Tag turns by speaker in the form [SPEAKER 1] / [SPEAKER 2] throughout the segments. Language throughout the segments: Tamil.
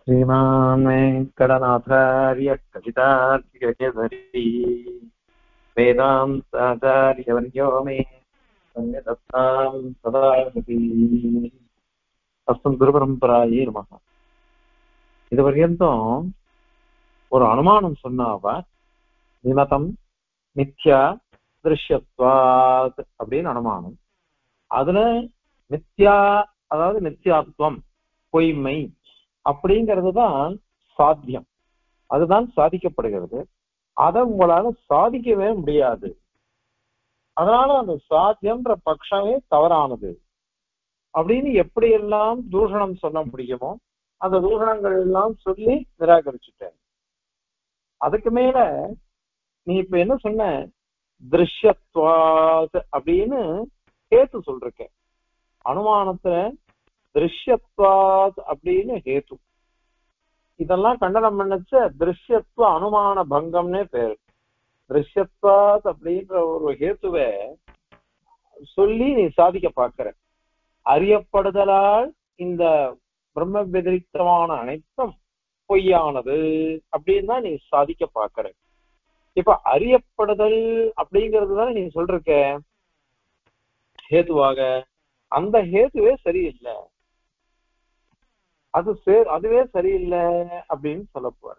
[SPEAKER 1] श्रीमान् वेङ्कटनाथार्य कवितार्किककेसरी वेदान्ताचार्यवर्यो मे सन्निधत्तां सदा हृदि अस्मद् गुरुपरम्परायै नमः. இது வரைக்கும் ஒரு அனுமானம் சொன்னாவா நிமதம் மித்யா திருஷ்யத்வாத் அப்படின்னு அனுமானம். அதுல மித்யா அதாவது மித்யாத்வம் பொய்மை அப்படிங்கிறது தான் சாத்தியம், அதுதான் சாதிக்கப்படுகிறது. அதை உங்களால சாதிக்கவே முடியாது. அதனால அந்த சாத்தியம்ன்ற பட்சமே தவறானது அப்படின்னு எப்படியெல்லாம் தூஷணம் சொல்ல முடியுமோ அந்த தூஷணங்கள் எல்லாம் சொல்லி நிராகரிச்சுட்டேன். அதுக்கு மேல நீ இப்ப என்ன சொன்ன, திருஷ்யத்வாத் அப்படின்னு ஹேத்து சொல்றக்க. அனுமானத்துல திருஷ்யத்வாத் அப்படின்னு ஹேத்து. இதெல்லாம் கண்டனம் பண்ணச்ச திருஷ்யத்துவ அனுமான பங்கம்னே பேரு. திருஷ்யத்வாத் அப்படின்ற ஒரு ஹேத்துவை சொல்லி நீ சாதிக்க பாக்குற. அறியப்படுதலால் இந்த பிரம்ம व्यतिरिक्तமான அனைத்தும் பொய்யானது அப்படின்னு தான் நீ சாதிக்க பாக்குற. இப்ப அறியப்படுதல் அப்படிங்கிறது தானே நீ சொல்றிருக்க ஹேத்துவாக. அந்த ஹேத்துவே சரியில்லை, அதுவே சரியில்லை அப்படின்னு சொல்ல போற.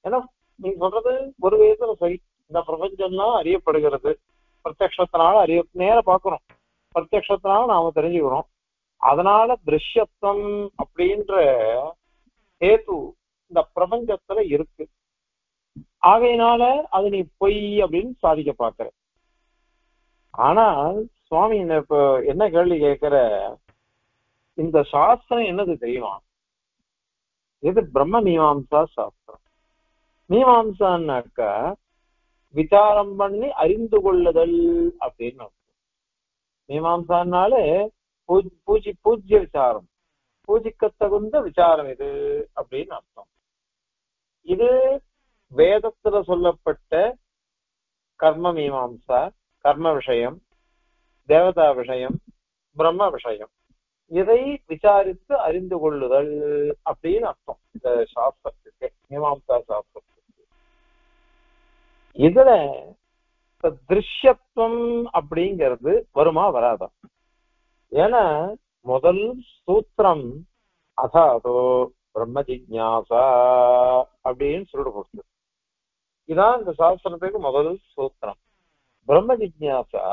[SPEAKER 1] ஏன்னா நீ சொல்றது ஒரு விதத்துல சரி. இந்த பிரபஞ்சம்லாம் அறியப்படுகிறது, பிரத்யக்ஷத்தினால நேர பாக்குறோம், பிரத்யக்ஷத்தினால நாம தெரிஞ்சுக்கிறோம். அதனால திருஷ்யத்துவம் அப்படின்ற ஹேத்து இந்த பிரபஞ்சத்துல இருக்கு. ஆகையினால அது நீ பொய் அப்படின்னு சாதிக்க பாக்குற. ஆனால் சுவாமி இப்ப என்ன கேள்வி கேட்கிற, இந்த சாஸ்திரம் என்னது தெரியுமா? இது பிரம்ம மீமாம்சா சாஸ்திரம். மீமாம்சான்னாக்கா விசாரம் பண்ணி அறிந்து கொள்ளுதல் அப்படின்னு அர்த்தம். மீமாம்சான்னாலே பூஜ்ய விசாரம், பூஜிக்க தகுந்த விசாரம் இது அப்படின்னு அர்த்தம். இது வேதத்துல சொல்லப்பட்ட கர்ம மீமாம்சா, கர்ம விஷயம், தேவதா விஷயம், பிரம்ம விஷயம், இதை விசாரித்து அறிந்து கொள்ளுதல் அப்படின்னு அர்த்தம் இந்த சாஸ்திரத்துக்கு, மீமாம்சா சாஸ்திரத்துக்கு. இதுல திருஷ்யத்துவம் அப்படிங்கிறது வருமா வராதா? ஏன்னா முதல் சூத்திரம் அதாதோ பிரம்ம ஜிக்ஞாசா அப்படின்னு சொல்லிட்டு கொடுத்து, இதான் இந்த சாஸ்திரத்துக்கு முதல் சூத்திரம். பிரம்ம ஜிக்ஞாசா,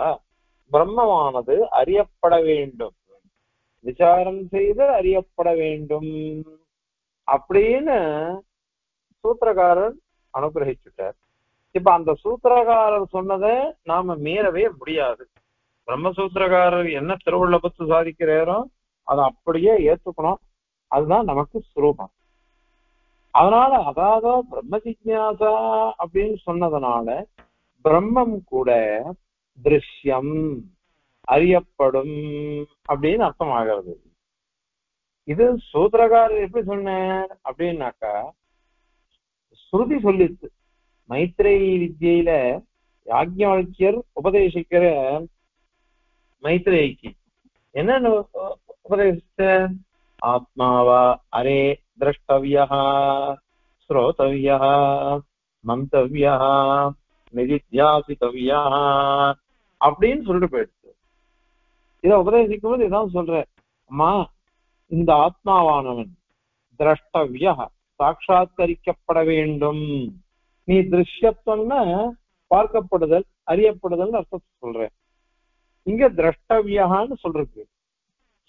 [SPEAKER 1] பிரம்மமானது அறியப்பட வேண்டும், விசாரம் செய்து அறியப்பட வேண்டும் அப்படின்னு சூத்திரக்காரர் அனுகிரகிச்சுட்டார். இப்ப அந்த சூத்திரக்காரர் சொன்னதை நாம மீறவே முடியாது. பிரம்மசூத்திரக்காரர் என்ன திருவுள்ள பத்து சாதிக்கிறாரோ அதை அப்படியே ஏத்துக்கணும். அதுதான் நமக்கு சுரூபம். அதனால அதாவது பிரம்ம ஜிக்ஞாசா அப்படின்னு சொன்னதுனால பிரம்மம் கூட திருஷ்யம், அறியப்படும் அப்படின்னு அர்த்தம் ஆகிறது. இது சூத்திரக்காரர் எப்படி சொன்னார் அப்படின்னாக்கா, ஸ்ருதி சொல்லிச்சு. மைத்ரேயி வித்யில யாக்ஞவல்கியர் உபதேசிக்கிற மைத்ரேயிக்கு என்னன்னு உபதேசிச்ச, ஆத்மாவா அரே திரஷ்டவ்யா ஸ்ரோதவ்யா மந்தவ்யா நிதித்யாசிதவ்யா அப்படின்னு சொல்லிட்டு போயிடுச்சு. இதை உபதேசிக்கும் போது இதான் சொல்ற, அம்மா இந்த ஆத்மாவானவன் திரஷ்டவ்யா சாட்சாத்கரிக்கப்பட வேண்டும். நீ திருஷ்யத்துவம்னா பார்க்கப்படுதல், அறியப்படுதல் அர்த்தத்தை சொல்ற. இங்க திரஷ்டவியான்னு சொல்றது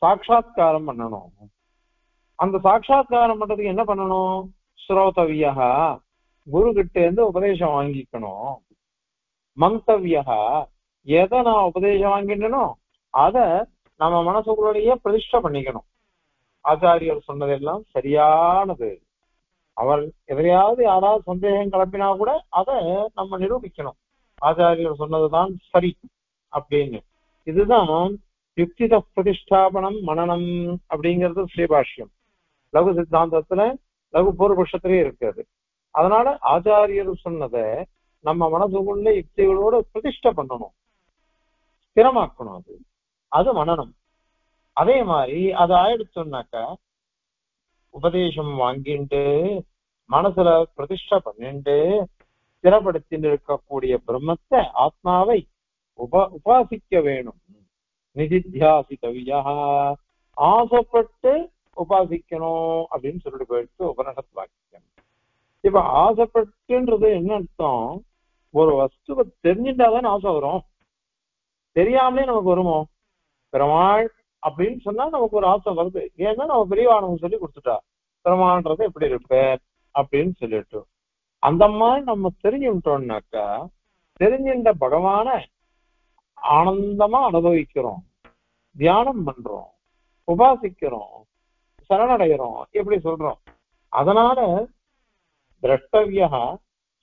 [SPEAKER 1] சாட்சாத்காரம் பண்ணணும். அந்த சாட்சாத்காரம் பண்றதுக்கு என்ன பண்ணணும்? ஸ்ரோதவியா, குரு கிட்ட இருந்து உபதேசம் வாங்கிக்கணும். மந்தவியா, எதை நான் உபதேசம் வாங்கிட்டனோ அதை நம்ம மனசுக்குள்ளேயே பிரதிஷ்டை பண்ணிக்கணும். ஆச்சாரியர் சொன்னதெல்லாம் சரியானது. அவர் எதையாவது யாராவது சந்தேகம் கிளப்பினா கூட அதை நம்ம நிரூபிக்கணும், ஆச்சாரியர் சொன்னதுதான் சரி அப்படின்னு. இதுதான் யுக்தித பிரதிஷ்டாபனம் மனனம் அப்படிங்கிறது ஸ்ரீபாஷ்யம். லகு சித்தாந்தத்துல லகு பூர்வபக்ஷத்திலே இருக்கிறது. அதனால ஆச்சாரியர் சொன்னதை நம்ம மனசுக்குள்ள யுக்திகளோட பிரதிஷ்டை பண்ணணும், ஸ்திரமாக்கணும். அது மனனம். அதே மாதிரி அது ஆயிடுச்சோன்னாக்கா உபதேசம் வாங்கிட்டு மனசுல பிரதிஷ்டை பண்ணிட்டு ஸ்திரப்படுத்தின்னு இருக்கக்கூடிய பிரம்மத்தை ஆத்மாவை உபாசிக்க வேணும். நிதித்தியாசிதவியா, ஆசைப்பட்டு உபாசிக்கணும் அப்படின்னு சொல்லிட்டு போயிட்டு உபனிஷத் வாக்கியம். இப்ப ஆசைப்பட்டுன்றது என்ன அர்த்தம்? ஒரு வஸ்துவை தெரிஞ்சுட்டாதான் ஆசை வரும். தெரியாமலே நமக்கு வருமோ? பெருமாள் அப்படின்னு சொன்னா நமக்கு ஒரு ஆசை வருது. ஏன்னா நம்ம பெரியவானவங்க சொல்லி கொடுத்துட்டா பெருமாள்ன்றது எப்படி இருப்பார் அப்படின்னு சொல்லிட்டு அந்த மாதிரி நம்ம தெரிஞ்சுட்டோம்னாக்கா தெரிஞ்சின்ற பகவான ஆனந்தமா அனுபவிக்கிறோம், தியானம் பண்றோம், உபாசிக்கிறோம், சரணடைகிறோம், எப்படி சொல்றோம். அதனால திரஷ்டவியா,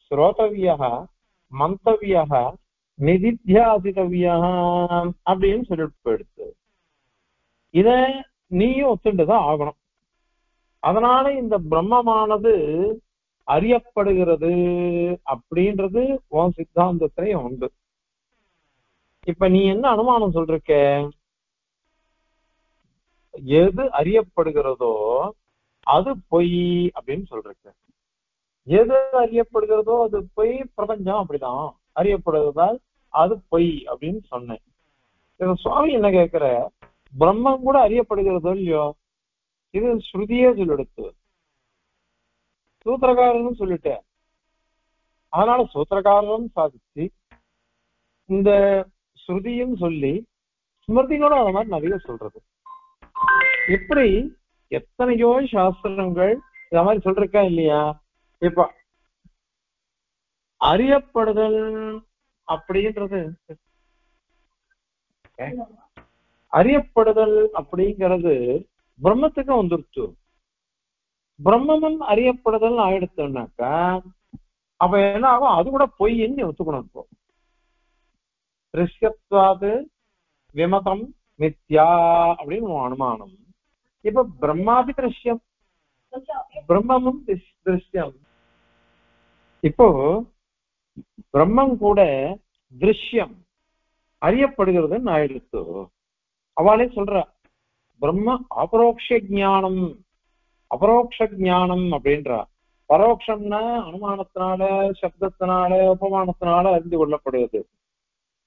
[SPEAKER 1] ஸ்ரோதவியா, மந்தவியா, நிதித்தியாசிதவியா அப்படின்னு சொல்லிட்டு போயிடுச்சு. இத நீயும் ஒத்துண்டுதான் ஆகணும். அதனால இந்த பிரம்மமானது அறியப்படுகிறது அப்படின்றது உன் சித்தாந்தத்திலையும் உண்டு. இப்ப நீ என்ன அனுமானம் சொல்றிருக்க? எது அறியப்படுகிறதோ அது பொய் அப்படின்னு சொல்றிருக்க. எது அறியப்படுகிறதோ அது பொய், பிரபஞ்சம் அப்படிதான் அறியப்படுகிறதால் அது பொய் அப்படின்னு சொன்னேன். இப்ப சுவாமி என்ன கேட்கிற, பிரம்மம் கூட அறியப்படுகிறதோ இல்லையோ? இது ஸ்ருதியே சொல்லெடுத்து சூத்திரக்காரன்னு சொல்லிட்டேன். அதனால சூத்திரக்காரரும் சாதிச்சு இந்த ஸ்ருதியும் சொல்லி ஸ்மிருதிகளும் அந்த மாதிரி நிறைய சொல்றது. இப்படி எத்தனையோ சாஸ்திரங்கள் இந்த மாதிரி சொல்றா இல்லையா? இப்ப அறியப்படுதல் அப்படின்றது, அறியப்படுதல் அப்படிங்கிறது பிரம்மத்துக்கும் வந்துருச்சு. பிரம்மமும் அறியப்படுதல் ஆயிடுச்சுனாக்கா அப்ப என்ன ஆகும்? அது கூட பொய்ன்னு ஒத்துக்கணும். இப்போ திருஷ்யத்வாது விமதம் மித்யா அப்படின்னு அனுமானம். இப்ப பிரம்மாபி திருஷ்யம், பிரம்மமும் திருஷ்யம். இப்போ பிரம்மம் கூட திருஷ்யம் அறியப்படுகிறதுன்னு ஆயிடுச்சு. அவளே சொல்ற பிரம்ம அபரோக்ஷ ஞானம், அபரோக்ஷ ஞானம் அப்படின்றா. பரோட்சம்னா அனுமானத்தினால, சப்தத்தினால, உபமானத்தினால அறிந்து கொள்ளப்படுகிறது.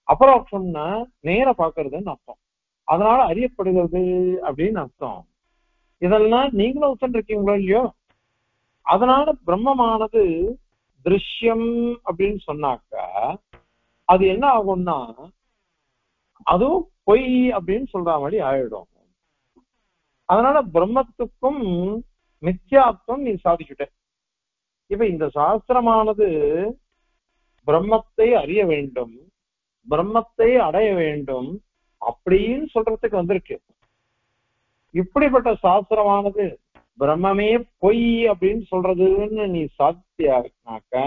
[SPEAKER 1] அபரோக்ஷம்னா நேர பாக்குறதுன்னு அர்த்தம். அதனால அறியப்படுகிறது அப்படின்னு அர்த்தம். இதெல்லாம் நீங்களும் ஒத்துருக்கீங்களோ இல்லையோ? அதனால பிரம்மமானது திருஷ்யம் அப்படின்னு சொன்னாக்கா அது என்ன ஆகும்னா அதுவும் பொய் அப்படின்னு சொல்ற மாதிரி ஆயிடும். அதனால பிரம்மத்துக்கும் மித்யாத்வம் நீ சாதிச்சுட்ட. இப்ப இந்த சாஸ்திரமானது பிரம்மத்தை அறிய வேண்டும், பிரம்மத்தை அடைய வேண்டும் அப்படின்னு சொல்றதுக்கு வந்திருக்கு. இப்படிப்பட்ட சாஸ்திரமானது பிரம்மமே பொய் அப்படின்னு சொல்றதுன்னு நீ சாத்தியாக்க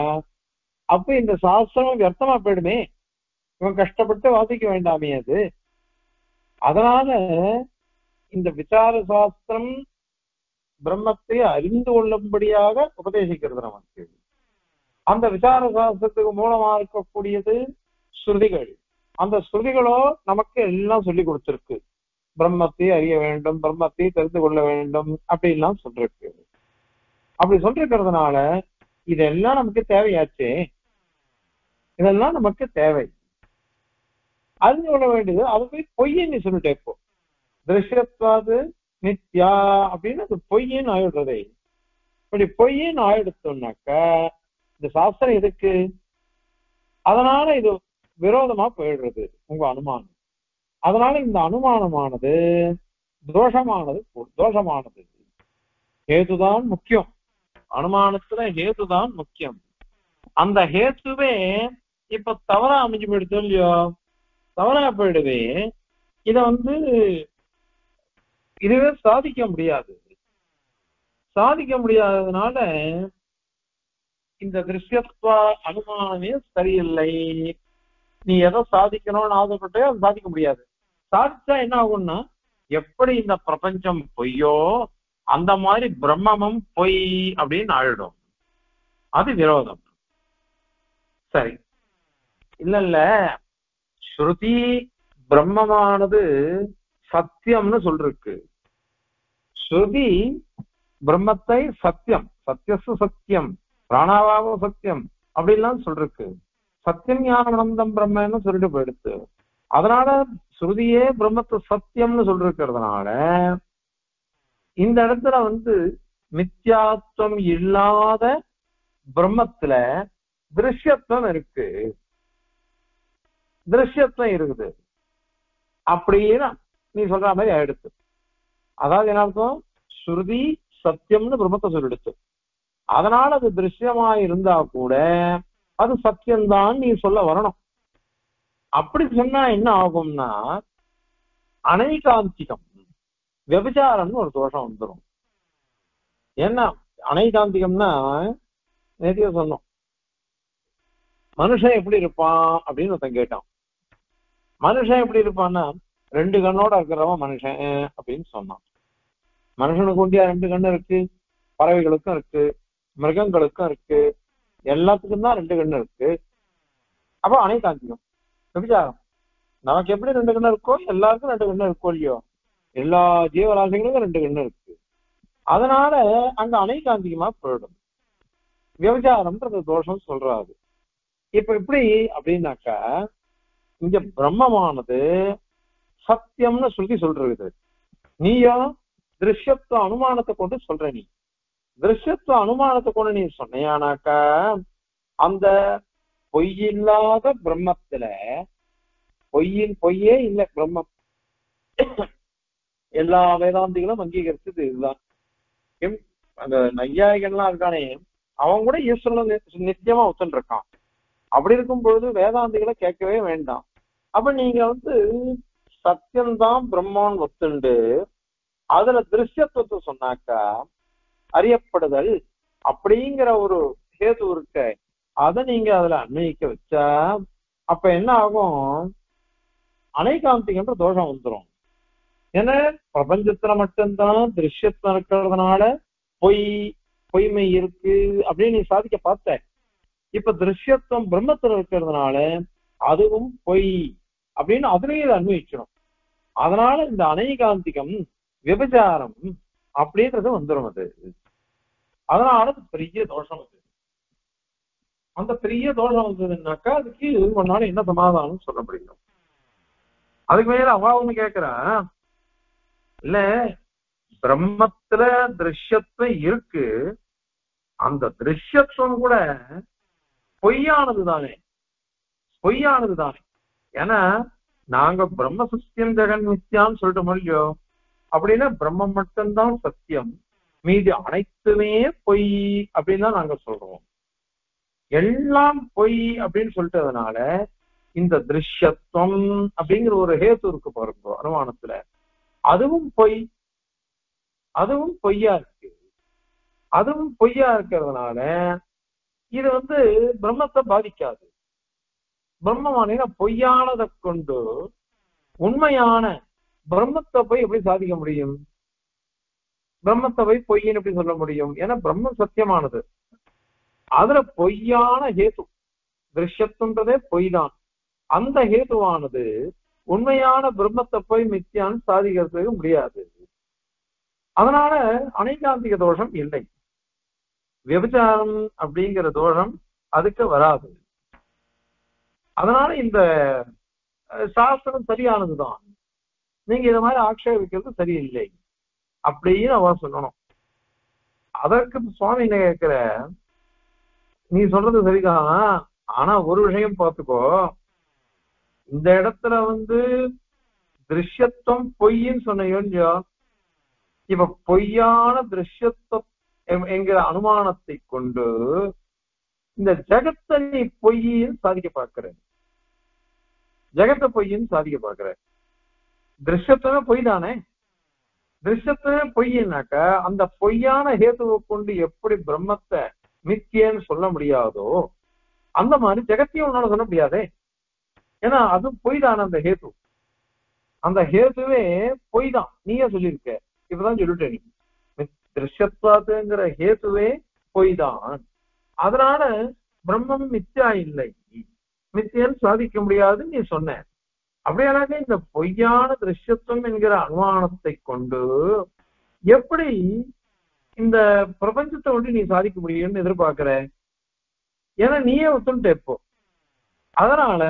[SPEAKER 1] அப்ப இந்த சாஸ்திரம் வியர்த்தமா போயிடுமே, இவன் கஷ்டப்பட்டு வாசிக்க வேண்டாமே அது. அதனால இந்த விசார சாஸ்திரம் பிரம்மத்தை அறிந்து கொள்ளும்படியாக உபதேசிக்கிறது நமக்கு. அந்த விசார சாஸ்திரத்துக்கு மூலமா இருக்கக்கூடியது ஸ்ருதிகள். அந்த ஸ்ருதிகளோ நமக்கு எல்லாம் சொல்லி கொடுத்திருக்கு. பிரம்மத்தை அறிய வேண்டும், பிரம்மத்தை தெரிந்து கொள்ள வேண்டும் அப்படின்லாம் சொல்லிருக்கு. அப்படி சொல்லிருக்கிறதுனால இதெல்லாம் நமக்கு தேவையாச்சே, இதெல்லாம் நமக்கு தேவை, அறிந்து கொள்ள வேண்டியது. அது போய் பொய்ன்னு சொல்லிட்டே இப்போ திருஷ்யத்வாது நித்யா அப்படின்னு அது பொய்ன்னு ஆயிடுறதே. இப்படி பொய்ன்னு ஆயிடுத்தோம்னாக்க இந்த சாஸ்திரம் எதுக்கு? அதனால இது விரோதமா போயிடுறது உங்க அனுமானம். அதனால இந்த அனுமானமானது தோஷமானது. தோஷமானது ஹேதுதான் முக்கியம். அனுமானத்துல ஹேதுதான் முக்கியம். அந்த ஹேத்துவே இப்ப தவறா அமைஞ்சு போயிடுது இல்லையோ? தவறா போயிடுவே. இத இதுவே சாதிக்க முடியாது. சாதிக்க முடியாததுனால இந்த திருஷ்யத்வா அனுமானமே சரியில்லை. நீ எதை சாதிக்கணும்னு ஆசைப்பட்டே அது சாதிக்க முடியாது. சாதிச்சா என்ன ஆகும்னா எப்படி இந்த பிரபஞ்சம் பொய்யோ அந்த மாதிரி பிரம்மமும் பொய் அப்படின்னு ஆயிடும். அது விரோதம். சரி, இல்ல ஸ்ருதி பிரம்மமானது சத்தியம்னு சொல்லிருக்கு. ஸ்ருதி பிரம்மத்தை சத்தியம், சத்தியசு சத்தியம், பிராணாவாவோ சத்தியம் அப்படின்லாம் சொல்லிருக்கு. சத்தியம் ஞானமனந்தம் பிரம்மன்னு சொல்லிட்டு போயிடுத்து. அதனால ஸ்ருதியே பிரம்மத்தை சத்தியம்னு சொல்லிருக்கிறதுனால இந்த இடத்துல மித்யாத்வம் இல்லாத பிரம்மத்துல திருஷ்யத்துவம் இருக்கு, திருஷ்யத்துவம் இருக்குது அப்படின்னு நீ சொல்ற மாதிரி ஆயிடுச்சு. அதாவது என்ன அர்த்தம், ஸ்ருதி சத்தியம்னு பிரம்மத்தை சொல்லிடுச்சு, அதனால அது திருஷ்யமா இருந்தா கூட அது சத்தியம்தான் நீ சொல்ல வரணும். அப்படி சொன்னா என்ன ஆகும்னா அனைகாந்திகம் விபச்சாரம்னு ஒரு தோஷம் வந்துடும். என்ன அனைகாந்திகம்னா நேத்திய சொன்னோம், மனுஷன் எப்படி இருப்பான் அப்படின்னு ஒருத்தன் கேட்டான். மனுஷன் எப்படி இருப்பான்னா 2 கண்ணோட இருக்கிறவன் மனுஷன் அப்படின்னு சொன்னான். மனுஷனுக்கு ஒண்டியா 2 கண்ணு இருக்கு, பறவைகளுக்கும் இருக்கு, மிருகங்களுக்கும் இருக்கு, எல்லாத்துக்கும் தான் 2 கண்ணு இருக்கு. அப்போ அனைகாந்திகம் விபச்சாரம். நமக்கு எப்படி 2 கண்ணு இருக்கோ எல்லாருக்கும் 2 கண்ணு இருக்கோ இல்லையோ, எல்லா ஜீவராசிகளுக்கும் 2 கண்ணு இருக்கு. அதனால அங்க அனைகாந்திகமா போயிடும். விபச்சாரம்ன்றது தோஷம் சொல்றாரு. இப்ப எப்படி அப்படின்னாக்கா இங்க பிரம்மமானது சத்தியம்னு சொல்லி சொல்றது, நீயோ திருஷ்யத்துவ அனுமானத்தை கொண்டு சொல்ற. நீ திருஷ்யத்துவ அனுமானத்தை கொண்டு நீ சொன்னையானாக்கா அந்த பொய்யில்லாத பிரம்மத்துல பொய்யே இல்லை பிரம்மம். எல்லா வேதாந்திகளும் அங்கீகரிச்சது இதுதான். அந்த நையாயிகள்லாம் இருக்கானே அவன் கூட ஈஸ்வரன் நித்தியமா ஒத்துன்னு இருக்கான். அப்படி இருக்கும் பொழுது வேதாந்திகளை கேட்கவே வேண்டாம். அப்ப நீங்க சத்தியம்தான் பிரம்மன் ஒத்துண்டு அதுல திருஷ்யத்துவத்தை சொன்னாக்கா அறியப்படுதல் அப்படிங்கிற ஒரு ஹேது இருக்க, அதை நீங்க அதுல அன்வயிக்க வச்சா அப்ப என்ன ஆகும், அனைகாந்திகன்ற தோஷம் வந்துடும். ஏன்னா பிரபஞ்சத்துல மட்டும்தான் திருஷ்யத்துவம் இருக்கிறதுனால பொய்மை இருக்கு அப்படின்னு நீ சாதிக்க பார்த்த. இப்ப திருஷ்யத்துவம் பிரம்மத்துல இருக்கிறதுனால அதுவும் பொய் அப்படின்னு அதுலயே அன்வயிக்கணும். அதனால இந்த அனைகாந்திகம் விபச்சாரம் அப்படின்றது வந்துடும். அதனால அது பெரிய தோஷம். அந்த பெரிய தோஷம் வந்ததுன்னாக்கா அதுக்கு ஒன்னால என்ன சமாதானம் சொல்ல முடியும்? அதுக்கு மேல அவ ஒண்ணு கேக்குறா, இல்ல பிரம்மத்துல திருஷ்யத்துவம் இருக்கு, அந்த திருஷ்யத்துவம் கூட பொய்யானது தானே, பொய்யானது தானே. ஏன்னா நாங்க பிரம்ம சத்தியம் ஜெகன் மித்யான்னு சொல்லிட்டு இல்லையோ, அப்படின்னா பிரம்மம் மட்டும்தான் சத்தியம், மீதி அனைத்துமே பொய் அப்படின்னு தான் நாங்க சொல்றோம். எல்லாம் பொய் அப்படின்னு சொல்லிட்டதுனால இந்த திருஷ்யத்துவம் அப்படிங்கிற ஒரு ஹேத்து இருக்கு பாருங்க அனுமானத்துல, அதுவும் பொய், அதுவும் பொய்யா இருக்கு. அதுவும் பொய்யா இருக்கிறதுனால இது பிரம்மத்தை பாதிக்காது. பிரம்மமான பொய்யானதை கொண்டு உண்மையான பிரம்மத்தை போய் எப்படி சாதிக்க முடியும்? பிரம்மத்தை போய் பொய்ன்னு எப்படி சொல்ல முடியும்? ஏன்னா பிரம்மம் சத்தியமானது, அதுல பொய்யான ஹேத்து திருஷ்யத்துன்றதே பொய் தான். அந்த ஹேத்துவானது உண்மையான பிரம்மத்தை போய் மித்தியான்னு சாதிக்கிறதுக்கு முடியாது. அதனால அனைகாந்திக தோஷம் இல்லை, விபச்சாரம் அப்படிங்கிற தோஷம் அதுக்கு வராது. அதனால இந்த சாஸ்திரம் சரியானதுதான், நீங்க இத மாதிரி ஆட்சேபிக்கிறது சரியில்லை அப்படின்னு அவ சொல்லணும். அதற்கு சுவாமி என்ன கேட்கிற, நீ சொல்றது சரிதான், ஆனா ஒரு விஷயம் பார்த்துக்கோ, இந்த இடத்துல திருஷ்யத்துவம் பொய்ன்னு சொன்ன, இப்ப பொய்யான திருஷ்யத்துவம் என்கிற அனுமானத்தை கொண்டு இந்த ஜெகத்தை நீ பொய்ன்னு சாதிக்க பார்க்கிற, ஜெகத்தை பொய்ன்னு சாதிக்க பார்க்கிற. திருஷ்யத்துவமே பொய் தானே, திருஷ்யத்துவமே பொய்னாக்கா அந்த பொய்யான ஹேத்துவை கொண்டு எப்படி பிரம்மத்தை மித்தியன்னு சொல்ல முடியாதோ அந்த மாதிரி ஜெகத்தையும் உன்னால சொல்ல முடியாதே. ஏன்னா அது பொய் தானே, அந்த ஹேத்து, அந்த ஹேத்துவே பொய் தான், நீயே சொல்லியிருக்க, இப்பதான் சொல்லிட்ட நீ, திருஷ்யத்துவங்கிற ஹேத்துவே பொய் தான். அதனால பிரம்மம் மித்யா இல்லை, மித்தியன்னு சாதிக்க முடியாது நீ சொன்ன. அப்படியானாக்க இந்த பொய்யான திருஷ்யத்துவம் என்கிற அனுமானத்தை கொண்டு எப்படி இந்த பிரபஞ்சத்தை விட்டு நீ சாதிக்க முடியும்னு எதிர்பார்க்கிற? ஏன்னா நீயே ஒத்துட்ட இப்போ. அதனால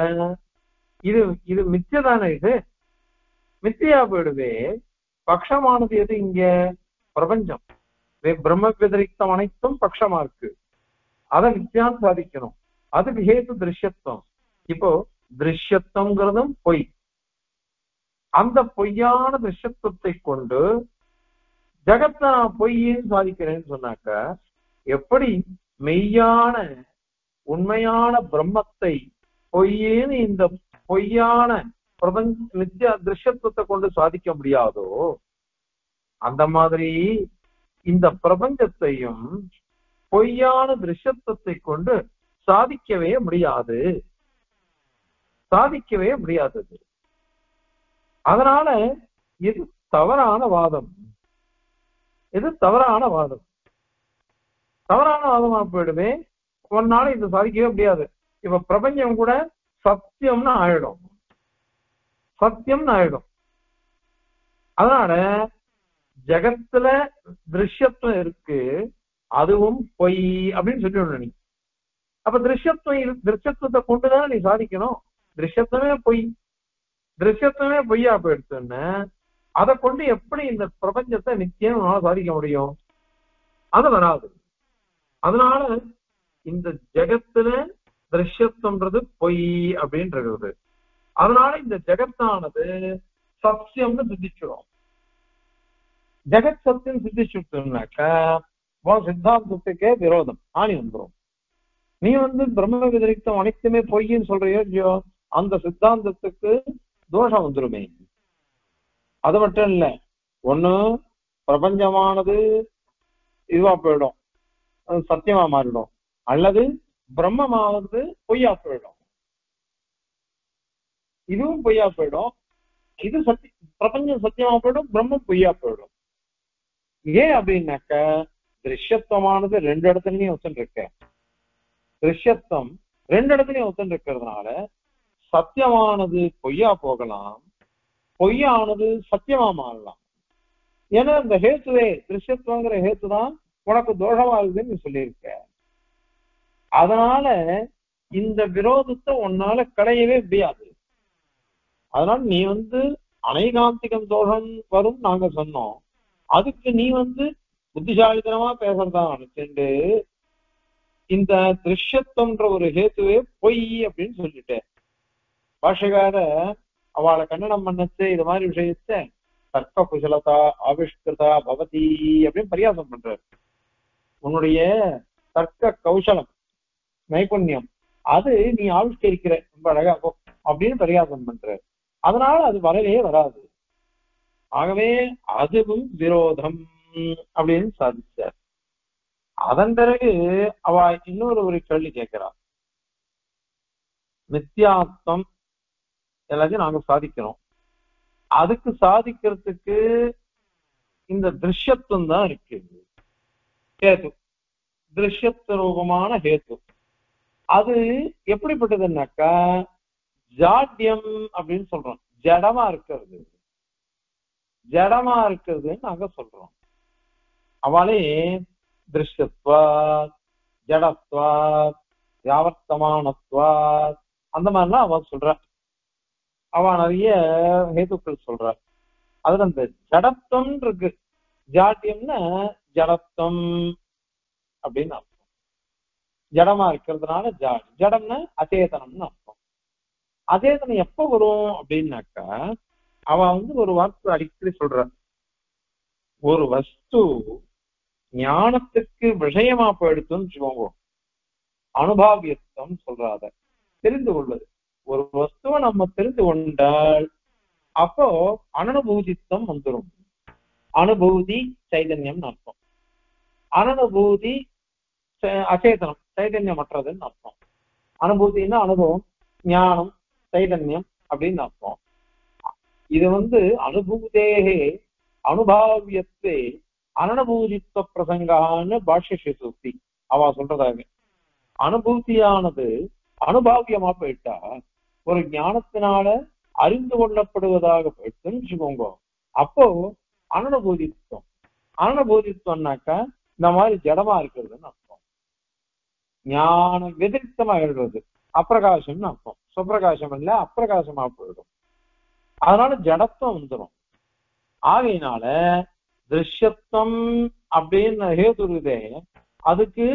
[SPEAKER 1] இது இது மித்தியதானே, இது மித்தியா போயிடுவே. பட்சமானது எது இங்க? பிரபஞ்சம். பிரம்ம விதரிக்தம் அனைத்தும் பட்சமா இருக்கு. அதை மித்தியான்னு சாதிக்கணும். அதுக்கு ஹேத்து திருஷ்யத்துவம். இப்போ திருஷ்யத்துவங்கிறதும் பொய். அந்த பொய்யான திருஷ்யத்துவத்தை கொண்டு ஜகத்தை நான் பொய்ன்னு சாதிக்கிறேன்னு சொன்னாக்க, எப்படி மெய்யான உண்மையான பிரம்மத்தை பொய்ன்னு இந்த பொய்யான பிரபஞ்ச நித்திய திருஷ்யத்துவத்தை கொண்டு சாதிக்க முடியாதோ, அந்த மாதிரி இந்த பிரபஞ்சத்தையும் பொய்யான திருஷ்யத்துவத்தை கொண்டு சாதிக்கவே முடியாது, சாதிக்கவே முடியாதது. அதனால இது தவறான வாதம். இது தவறான வாதம். தவறான வாதமா போயிடுமே. ஒன்னால இது சாதிக்கவே முடியாது. இப்ப பிரபஞ்சம் கூட சத்தியம்னு ஆயிடும், சத்தியம்னு ஆயிடும். அதனால ஜகத்துல திருஷ்யத்துவம் இருக்கு, அதுவும் பொய் அப்படின்னு சொல்லிவிடணும் நீ. அப்ப திருஷ்யத்துவத்தை கொண்டுதானே நீ சாதிக்கணும். திருஷ்யத்துவமே பொய், திருஷ்யத்துவமே பொய்யா போயிடுச்சுன்னு அதை கொண்டு எப்படி இந்த பிரபஞ்சத்தை நிச்சயம் சாதிக்க முடியும்? அது வராது. அதனால இந்த ஜெகத்துல திருஷ்யத்துவன்றது பொய் அப்படின்றது. அதனால இந்த ஜெகத்தானது சத்தியம்னு சித்திச்சிடும். ஜெகத் சத்தியம் சித்திச்சுனாக்கா சித்தாந்தத்துக்கே விரோதம், ஆணி வந்துடும். நீ பிரம்ம விதரிக்தம் அனைத்துமே பொய்ன்னு சொல்றியோ இல்லையோ, அந்த சித்தாந்தத்துக்கு தோஷம் வந்துருமே. அது மட்டும் இல்ல, ஒண்ணு பிரபஞ்சமானது இதுவா போயிடும், சத்தியமா மாறிடும், அல்லது பிரம்மமாவது பொய்யா போயிடும். இதுவும் பொய்யா போயிடும், இது பிரபஞ்சம் சத்தியமா போயிடும், பிரம்மம் பொய்யா போயிடும். ஏன் அப்படின்னாக்க திருஷ்யத்துவமானது ரெண்டு இடத்துலயும் ஒத்துன்னு இருக்க. திருஷ்யத்துவம் ரெண்டு இடத்துலயும் ஒத்துன்னு இருக்கிறதுனால சத்தியமானது பொய்யா போகலாம், பொய்யானது சத்தியமா மாறலாம். ஏன்னா இந்த ஹேத்துவே திருஷ்யத்துவங்கிற ஹேத்து தான் உனக்கு தோஷமாகுதுன்னு நீ சொல்லியிருக்க. அதனால இந்த விரோதத்தை உன்னால களையவே முடியாது. அதனால நீ அனைகாந்திகம் தோஷம் வரும் நாங்க சொன்னோம். அதுக்கு நீ புத்திசாலித்தனமா பேசுறதா நினைச்சுட்டு இந்த திருஷ்யத்துவன்ற ஒரு ஹேத்துவே பொய் அப்படின்னு சொல்லிட்டேன். பாஷகார அவளை கன்னடம் பண்ணச்சு இது மாதிரி விஷயத்த தர்க்க குசலதா ஆவிஷ்கிருதா பவதி அப்படின்னு பரியாசம் பண்றாரு. உன்னுடைய தர்க்க கௌசலம் நைபுண்ணியம் அது நீ ஆவிஷ்கரிக்கிற ரொம்ப அழகா அப்படின்னு பரியாசம் பண்றாரு. அதனால அது வரவே வராது. ஆகவே அதுவும் விரோதம் அப்படின்னு சாதிச்சார். அதன் பிறகு அவ இன்னொரு ஒரு கேள்வி கேட்கிறார். மித்யாத்வம் எல்லாத்தையும் நாங்க சாதிக்கிறோம், அதுக்கு சாதிக்கிறதுக்கு இந்த திருஷ்யத்துவம் தான் இருக்கு. ஹேத்து திருஷ்யத்துவ ரூபமான ஹேத்து அது எப்படிப்பட்டதுன்னாக்கா ஜாட்யம் அப்படின்னு சொல்றோம். ஜடமா இருக்கிறது, ஜடமா இருக்கிறதுன்னு நாங்க சொல்றோம். அவளே திருஷ்யத்வாத் ஜடத்வாத் வியாவர்த்தமானத்வாத் அந்த மாதிரிலாம் அவ சொல்ற. அவ நிறைய ஹேத்துக்கள் சொல்ற. அதுல அந்த ஜடத்துவம் இருக்கு. ஜாட்டியம்னா ஜடத்துவம் அப்படின்னு அர்த்தம். ஜடமா இருக்கிறதுனால ஜாடி, ஜடம்னா அச்சேதனம்னு அர்த்தம். அச்சேதனம் எப்ப வரும் அப்படின்னாக்கா அவ ஒரு வார்த்தை அடிக்கடி சொல்ற, ஒரு வஸ்து ஞானத்துக்கு விஷயமா போயிடுச்சுன்னு வச்சுக்கோங்க, அனுபாவியத்துவம் சொல்றாத தெரிந்து கொள்வது. ஒரு வஸ்துவை நம்ம தெரிந்து கொண்டால் அப்போ அனனுபூதித்துவம் வந்துடும். அனுபூதி சைதன்யம் அர்த்தம். அனனுபூதி அச்சேதனம் சைதன்யமற்றதுன்னு அர்த்தம். அனுபூதினா அனுபவம், ஞானம், சைதன்யம் அப்படின்னு அர்த்தம். இது அனுபூதேகே அனுபாவியத்தே அனனுபூதித்துவ பிரசங்கான்னு பாஷ்ய சூக்தி அவ சொல்றதாக. அனுபூதியானது அனுபாவியமா போயிட்டா ஒரு ஞானத்தினால அறிந்து கொள்ளப்படுவதாக போயிட்டுன்னு வச்சுக்கோங்க, அப்போ அனனுபூதித்துவம் அனுபூதித்துவம்னாக்கா இந்த மாதிரி ஜடமா இருக்கிறதுன்னு அர்த்தம். ஞானம் வெதிரிக்தமா எழுதுறது அப்பிரகாசம்னு அர்த்தம். சுப்பிரகாசம் இல்ல அப்பிரகாசமா போயிடும். அதனால ஜடத்துவம் வந்துடும். ஆகையினால திருஷ்யத்துவம் அப்படின்னு ஹேது இருக்குதே, அதுக்கு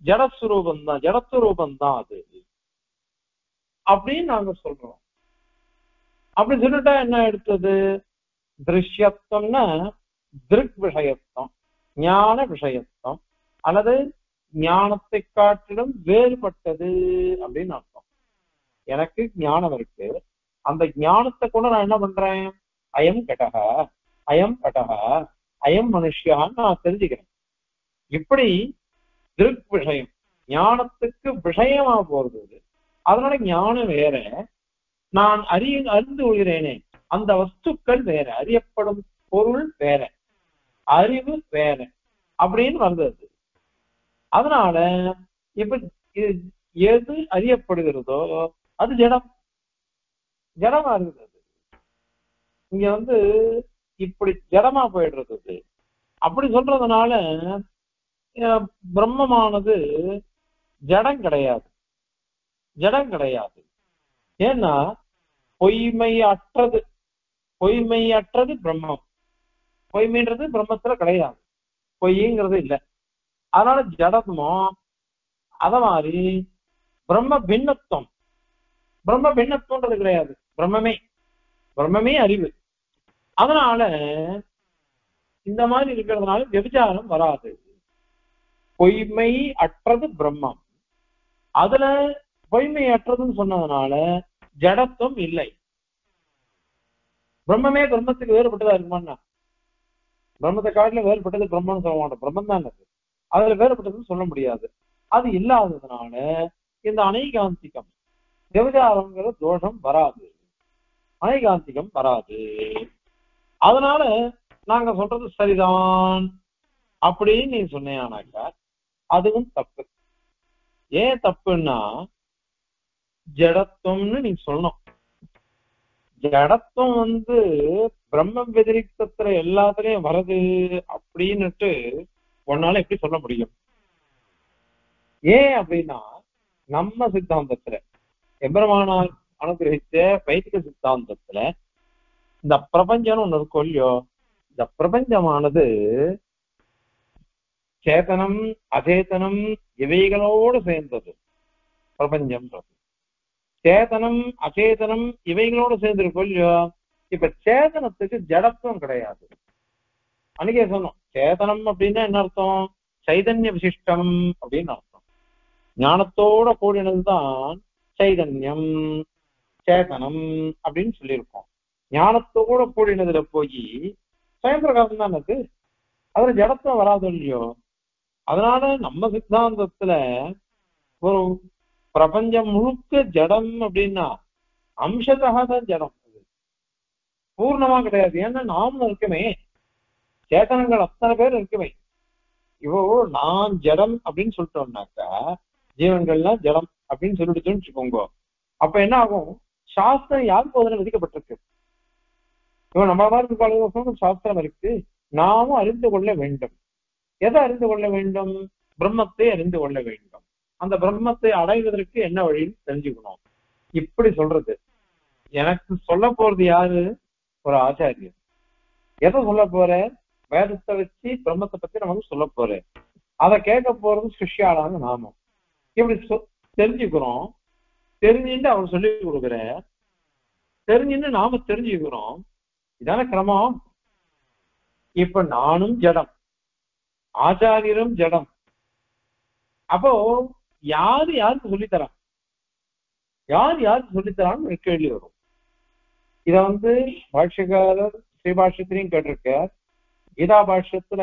[SPEAKER 1] ஜடஸ்வரூபம் தான், ஜடஸ்வரூபம் தான் அது அப்படின்னு நாங்க சொல்றோம். அப்படி சொல்லிட்டா என்ன எடுத்தது? திருஷ்யத்துவம்னா திருக் விஷயத்துவம், ஞான விஷயத்துவம், அல்லது ஞானத்தை காட்டிலும் வேறுபட்டது அப்படின்னு அர்த்தம். எனக்கு ஞானம் இருக்கு, அந்த ஞானத்தை கூட நான் என்ன பண்றேன்? அயம் கடகா, அயம் கடகா, அயம் மனுஷியான்னு நான் தெரிஞ்சுக்கிறேன். இப்படி திருக் விஷயம் ஞானத்துக்கு விஷயமா போறது. அதனால ஞானம் வேற, நான் அறிந்து கொள்கிறேனே அந்த வஸ்துக்கள் வேற, அறியப்படும் பொருள் வேற, அறிவு வேற அப்படின்னு வந்தது. அதனால இப்ப எது அறியப்படுகிறதோ அது ஜடம், ஜடமா இருக்குது. இங்க இப்படி ஜடமா போயிடுறது. அப்படி சொல்றதுனால பிரம்மமானது ஜடம் கிடையாது, ஜடம் கிடையாது. ஏன்னா பொய்மை அற்றது, பொய்மை அற்றது பிரம்மம். பொய்மைன்றது பிரம்மத்துல கிடையாது, பொய்ங்கிறது இல்லை. அதனால ஜடமோ அத மாதிரி பிரம்ம பின்னத்துவம், பிரம்ம பின்னத்துவன்றது கிடையாது. பிரம்மமே, பிரம்மமே அறிவு. அதனால இந்த மாதிரி இருக்கிறதுனால விபச்சாரம் வராது. பொய்மை அற்றது பிரம்மம், அதுல பொய்மை அற்றதுன்னு சொன்னதுனால ஜடத்துவம் இல்லை. பிரம்மமே பிரம்மத்துக்கு வேறுபட்டதா இருக்குமான்னா? பிரம்மத்தை காட்டில வேறுபட்டது பிரம்மன்னு சொல்ல மாட்டோம், பிரம்மம் தான் இருக்கு. அதுல வேறுபட்டதுன்னு சொல்ல முடியாது. அது இல்லாததுனால இந்த அனைகாந்திகம் விபச்சாரங்கிற தோஷம் வராது, அனைகாந்திகம் வராது. அதனால நாங்க சொல்றது சரிதான் அப்படின்னு நீ சொன்னேனாக்கா அதுவும் தப்பு. ஏன் தப்புன்னா, ஜடத்துவம்னு நீ சொல்லணும். ஜடத்துவம் பிரம்மம் வெதிரிக்தத்துல எல்லாத்துலயும் வருது அப்படின்னுட்டு உன்னால எப்படி சொல்ல முடியும்? ஏன் அப்படின்னா, நம்ம சித்தாந்தத்துல எம்பெருமானார் அனுகிரகிச்ச வைதிக சித்தாந்தத்துல இந்த பிரபஞ்சம் ஒண்ணு இருக்கும் இல்லையோ, இந்த பிரபஞ்சமானது சேதனம் அச்சேதனம் இவைகளோடு சேர்ந்தது. பிரபஞ்சம் சேதனம் அச்சேதனம் இவைகளோடு சேர்ந்திருக்கும் இல்லையோ. இப்ப சேதனத்துக்கு ஜடத்துவம் கிடையாது. அன்னைக்கே சொன்னோம், சேதனம் அப்படின்னா என்ன அர்த்தம்? சைதன்ய விசிஷ்டம் அப்படின்னு அர்த்தம். ஞானத்தோட கூடினதுதான் சைதன்யம், சேதனம் அப்படின்னு சொல்லியிருக்கோம். ஞானத்தோட கூடினதுல போய் சுயம்பிரகாசம் தான் அது, அதுல ஜடத்துவம் வராது இல்லையோ. அதனால நம்ம சித்தாந்தத்துல ஒரு பிரபஞ்சம் முழுக்க ஜடம் அப்படின்னா அம்சத்தாக தான் ஜடம், பூர்ணமா கிடையாது. ஏன்னா நாமும் இருக்குமே, சேதனங்கள் அத்தனை பேர் இருக்குமே. இவ்வளோ நான் ஜடம் அப்படின்னு சொல்லிட்டோம்னாக்கா ஜீவன்கள்லாம் ஜடம் அப்படின்னு சொல்லிடுச்சுன்னு வச்சுக்கோங்க. அப்ப என்ன ஆகும்? சாஸ்திரம் யாருக்கு அதில் விதிக்கப்பட்டிருக்கு? இவன் நம்ம மாதிரி பல வருஷம் சாஸ்திரம் இருக்கு, நாமும் அறிந்து கொள்ள வேண்டும். எதை அறிந்து கொள்ள வேண்டும்? பிரம்மத்தை அறிந்து கொள்ள வேண்டும். அந்த பிரம்மத்தை அடைவதற்கு என்ன வழின்னு தெரிஞ்சுக்கணும். இப்படி சொல்றது எனக்கு சொல்ல போறது யாரு? ஒரு ஆச்சாரியர். எதை சொல்ல போற? வேதத்தை வச்சு பிரம்மத்தை பத்தி நமக்கு சொல்ல போறேன். அதை கேட்க போறது சிஷ்யாளான நாமம். இப்படி தெரிஞ்சுக்கிறோம். தெரிஞ்சுட்டு அவர் சொல்லி கொடுக்குற, தெரிஞ்சுட்டு நாம தெரிஞ்சுக்கிறோம். இதான கிரமம். இப்ப நானும் ஜடம், ஆச்சாரியரும் ஜடம். அப்போ யாரு யாருக்கு சொல்லித்தரான்? யார் யாருக்கு சொல்லித்தரான்னு ஒரு கேள்வி வரும். இத பாஷ்யக்காரர் ஸ்ரீபாஷ்யத்திலையும் கேட்டிருக்க. கீதா பாஷ்யத்துல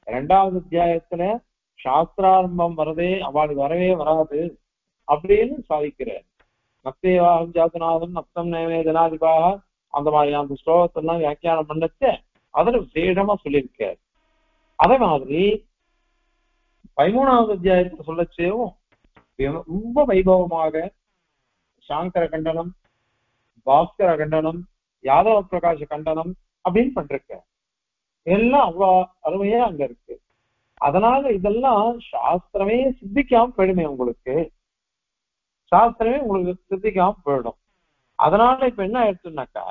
[SPEAKER 1] 2வது அத்தியாயத்துல சாஸ்திராரம்பம் வரதே அவளுக்கு வரவே வராது அப்படின்னு சாதிக்கிறார். நத்தேவாகம் ஜாத்தநாதன் நப்தம் நைவேதனாதிபாக அந்த மாதிரி அந்த ஸ்லோகத்தெல்லாம் வியாக்கியானம் பண்ணச்ச அதுல விசேஷமா சொல்லியிருக்கார். அதே மாதிரி 13வது அத்தியாயத்தை சொல்லச்சேவும் ரொம்ப வைபவமாக சாங்கர கண்டனம், பாஸ்கர கண்டனம், யாதவ பிரகாஷ கண்டனம் அப்படின்னு பண்றிருக்க. எல்லாம் அவ்வளவு அருமையா அங்க இருக்கு. அதனால இதெல்லாம் சாஸ்திரமே சித்திக்காம போயிடுமே உங்களுக்கு, சாஸ்திரமே உங்களுக்கு சித்திக்காம போயிடும். அதனால இப்ப என்ன ஆயிடுச்சுனாக்கா,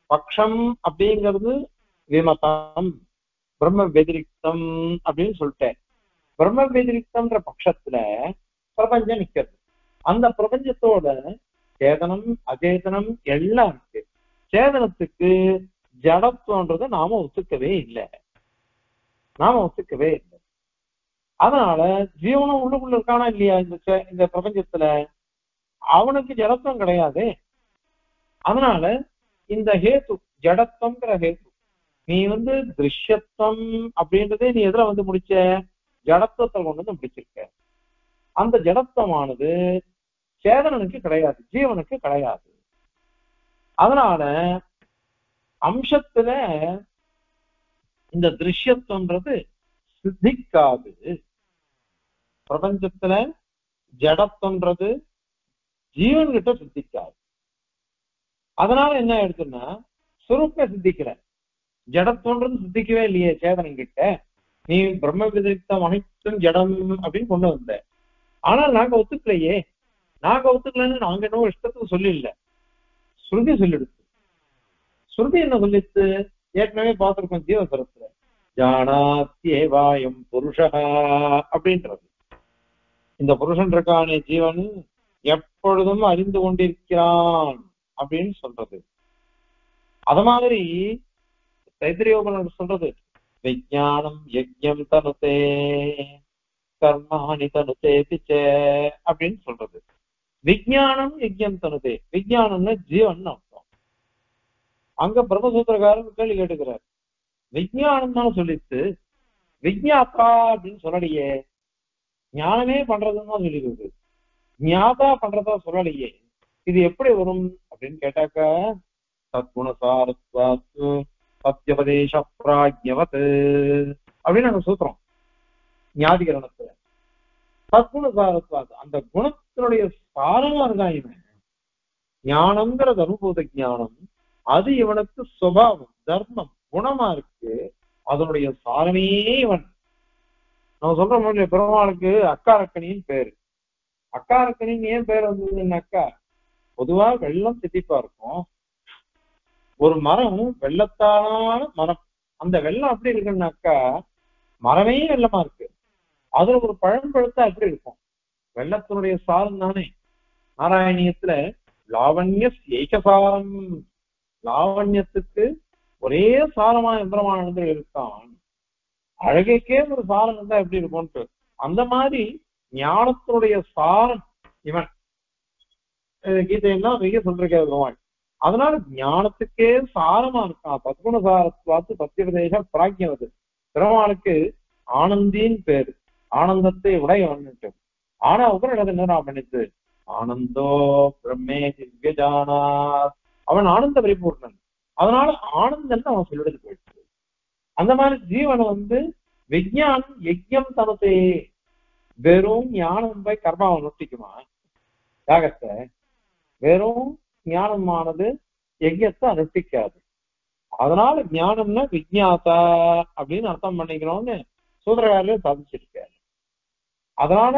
[SPEAKER 1] பக்ஷம் அப்படிங்கிறது விமதம், பிரம்ம வெதிரிக்தம் அப்படின்னு சொல்லிட்டேன். பிரம்ம வெதிரிக்தம்ன்ற பட்சத்துல பிரபஞ்சம் நிக்கிறது. அந்த பிரபஞ்சத்தோட சேதனம் அச்சேதனம் எல்லாம் இருக்கு. சேதனத்துக்கு ஜடத்துவன்றதை நாம ஒத்துக்கவே இல்லை, நாம ஒத்துக்கவே இல்லை. அதனால ஜீவனம் உள்ளுக்குள்ள இருக்கானா இல்லையா இந்த பிரபஞ்சத்துல, அவனுக்கு ஜடத்துவம் கிடையாது. அதனால இந்த ஹேத்து ஜடத்துவங்கிற ஹேத்து, நீ திருஷ்யத்துவம் அப்படின்றதே நீ எதுல முடிச்ச, ஜடத்துவத்தை கொண்டு முடிச்சிருக்க. அந்த ஜடத்துவமானது சேதனனுக்கு கிடையாது, ஜீவனுக்கு கிடையாது. அதனால அம்சத்துல இந்த திருஷ்யத்துவன்றது சித்திக்காது. பிரபஞ்சத்துல ஜடத்துவன்றது ஜீவன்கிட்ட சித்திக்காது. அதனால என்ன ஆயிடுச்சுன்னா, சுரூப்ப சித்திக்கிற, ஜடத்துவன்றது சித்திக்கவே இல்லையே சேதனன் கிட்ட. நீ பிரம்ம விதிரிக்தம் அனைத்தும் ஜடம் அப்படின்னு கொண்டு வந்த, ஆனால் நாங்க ஒத்துக்கலையே. நாங்க ஒத்துக்கலன்னு நாங்க என்னவோ இஷ்டத்துக்கு சொல்லி இல்ல, ஸ்ருதி சொல்லிடுச்சு. ஸ்ருதி என்ன சொல்லிச்சு, ஏற்கனவே பார்த்திருக்கோம் ஜீவசரத்துல, ஜானாத்யேவாயம் புருஷா அப்படின்றது. இந்த புருஷன் இருக்கானே ஜீவன் எப்பொழுதும் அறிந்து கொண்டிருக்கிறான் அப்படின்னு சொல்றது. அத மாதிரி தைத்திரியோபனிஷத் சொல்றது, விஞ்ஞானம் யஜ்ஞம் தனுதே கர்மாணி தனுதே பிச்சே அப்படின்னு சொல்றது. விஞ்ஞானம் யஜ்ஞம் தனுதே, விஞ்ஞானம்னா ஜீவன் அர்த்தம். அங்க பிரம்மசூத்திரக்காரன் கேள்வி கேட்டுக்கிறார், விஞ்ஞானம் தான் சொல்லிட்டு விஞ்ஞாத்தா அப்படின்னு சொல்லலையே, ஞானமே பண்றதுன்னு தான் சொல்லிடுது, ஞாதா பண்றதா சொல்லலையே, இது எப்படி வரும் அப்படின்னு கேட்டாக்க, சத்குணசாரத்வாத்து சத்யபதேச பிராஜ்யவத் அப்படின்னு நாங்க சூத்திரம் ஞாதிகரணத்துல. சத்குணசாரத்வாத்து, அந்த குணத்தினுடைய சாரமா இருக்கான் இவன். ஞானம்ங்கிறது அனுபூத ஞானம், அது இவனுக்கு சுபாவம் தர்மம் குணமா இருக்கு, அதனுடைய சாரமே இவன். நம்ம சொல்ற மாதிரி பெருமாளுக்கு அக்காரக்கணின்னு பேரு. அக்காரக்கணின்னு ஏன் பேர் வந்ததுன்னாக்கா, பொதுவா வெள்ளம் தித்திப்பா இருக்கும். ஒரு மரம் வெள்ளத்தான மரம், அந்த வெள்ளம் எப்படி இருக்குன்னாக்கா மரமே வெள்ளமா இருக்கு, அதுல ஒரு பழம் பழுத்தா எப்படி இருக்கும், வெள்ளத்தினுடைய சாரம் தானே. நாராயணியத்துல லாவண்ய ஏகசாரம், லாவண்யத்துக்கு ஒரே சாரமா எந்திரமான இருக்கான், அழகைக்கே ஒரு சாரம் இருந்தா எப்படி இருக்கும்ட்டு, அந்த மாதிரி ஞானத்தினுடைய சாரம் இவன். கீதையெல்லாம் மிக சொல்றாரு பகவான். அதனால ஞானத்துக்கே சாரமா இருக்கான். சத்குணசாரத்வாத்து சத்தியபதேச பிராஜ்யவது. பெருமாளுக்கு ஆனந்தின் பேரு, ஆனந்தத்தை உடையவன்ட்டு. ஆனா உபரிடது என்ன பண்ணிச்சு, ஆனந்தோ பிரம்மே திவ்யஜானார், அவன் ஆனந்த பரிபூர்ணன். அதனால ஆனந்தன் அவன் சொல்லிட்டு போயிடுச்சு. அந்த மாதிரி ஜீவனை விஞ்ஞானம் யஜ்ஞம் தனத்தை, வெறும் ஞானம் போய் கர்மாவை நொட்டிக்குமா யாகத்தை, வெறும் ஞானமானது யஜ்ஞத்தை அனுஷ்டிக்காது. அதனால ஞானம்னா விஜ்ஞாதா அப்படின்னு அர்த்தம் பண்ணிக்கணும்னு சூத்திரக்காரர் சாதிச்சிருக்காரு. அதனால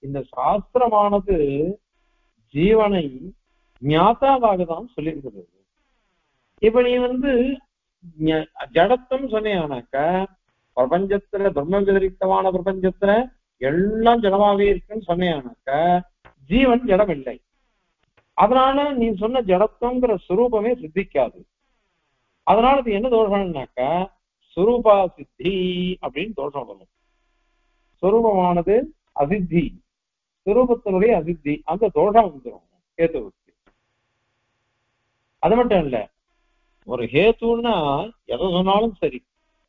[SPEAKER 1] இந்த சாஸ்திரமானது ஜீவனை ஞாதாவாக தான் சொல்லியிருக்கிறது. இப்ப நீ ஜடத்தம் சொன்னீங்கன்னாக்க, பிரபஞ்சத்துல பிரம்ம விதரிக்தமான பிரபஞ்சத்துல எல்லாம் ஜடமாவே இருக்குன்னு சொன்னீங்கன்னாக்க ஜீவன் ஜடம் இல்லை. அதனால நீ சொன்ன ஜடத்துவங்கிற சுரூபமே சித்திக்காது. அதனால இது என்ன தோஷம்னாக்க சுரூபா சித்தி அப்படின்னு தோஷம் வரும். சுரூபமானது அசித்தி, சுரூபத்தினுடைய அசித்தி, அந்த தோஷம் வந்துடும் ஹேத்துவுக்கு. அது மட்டும் இல்ல, ஒரு ஹேத்துன்னா எதை சொன்னாலும் சரி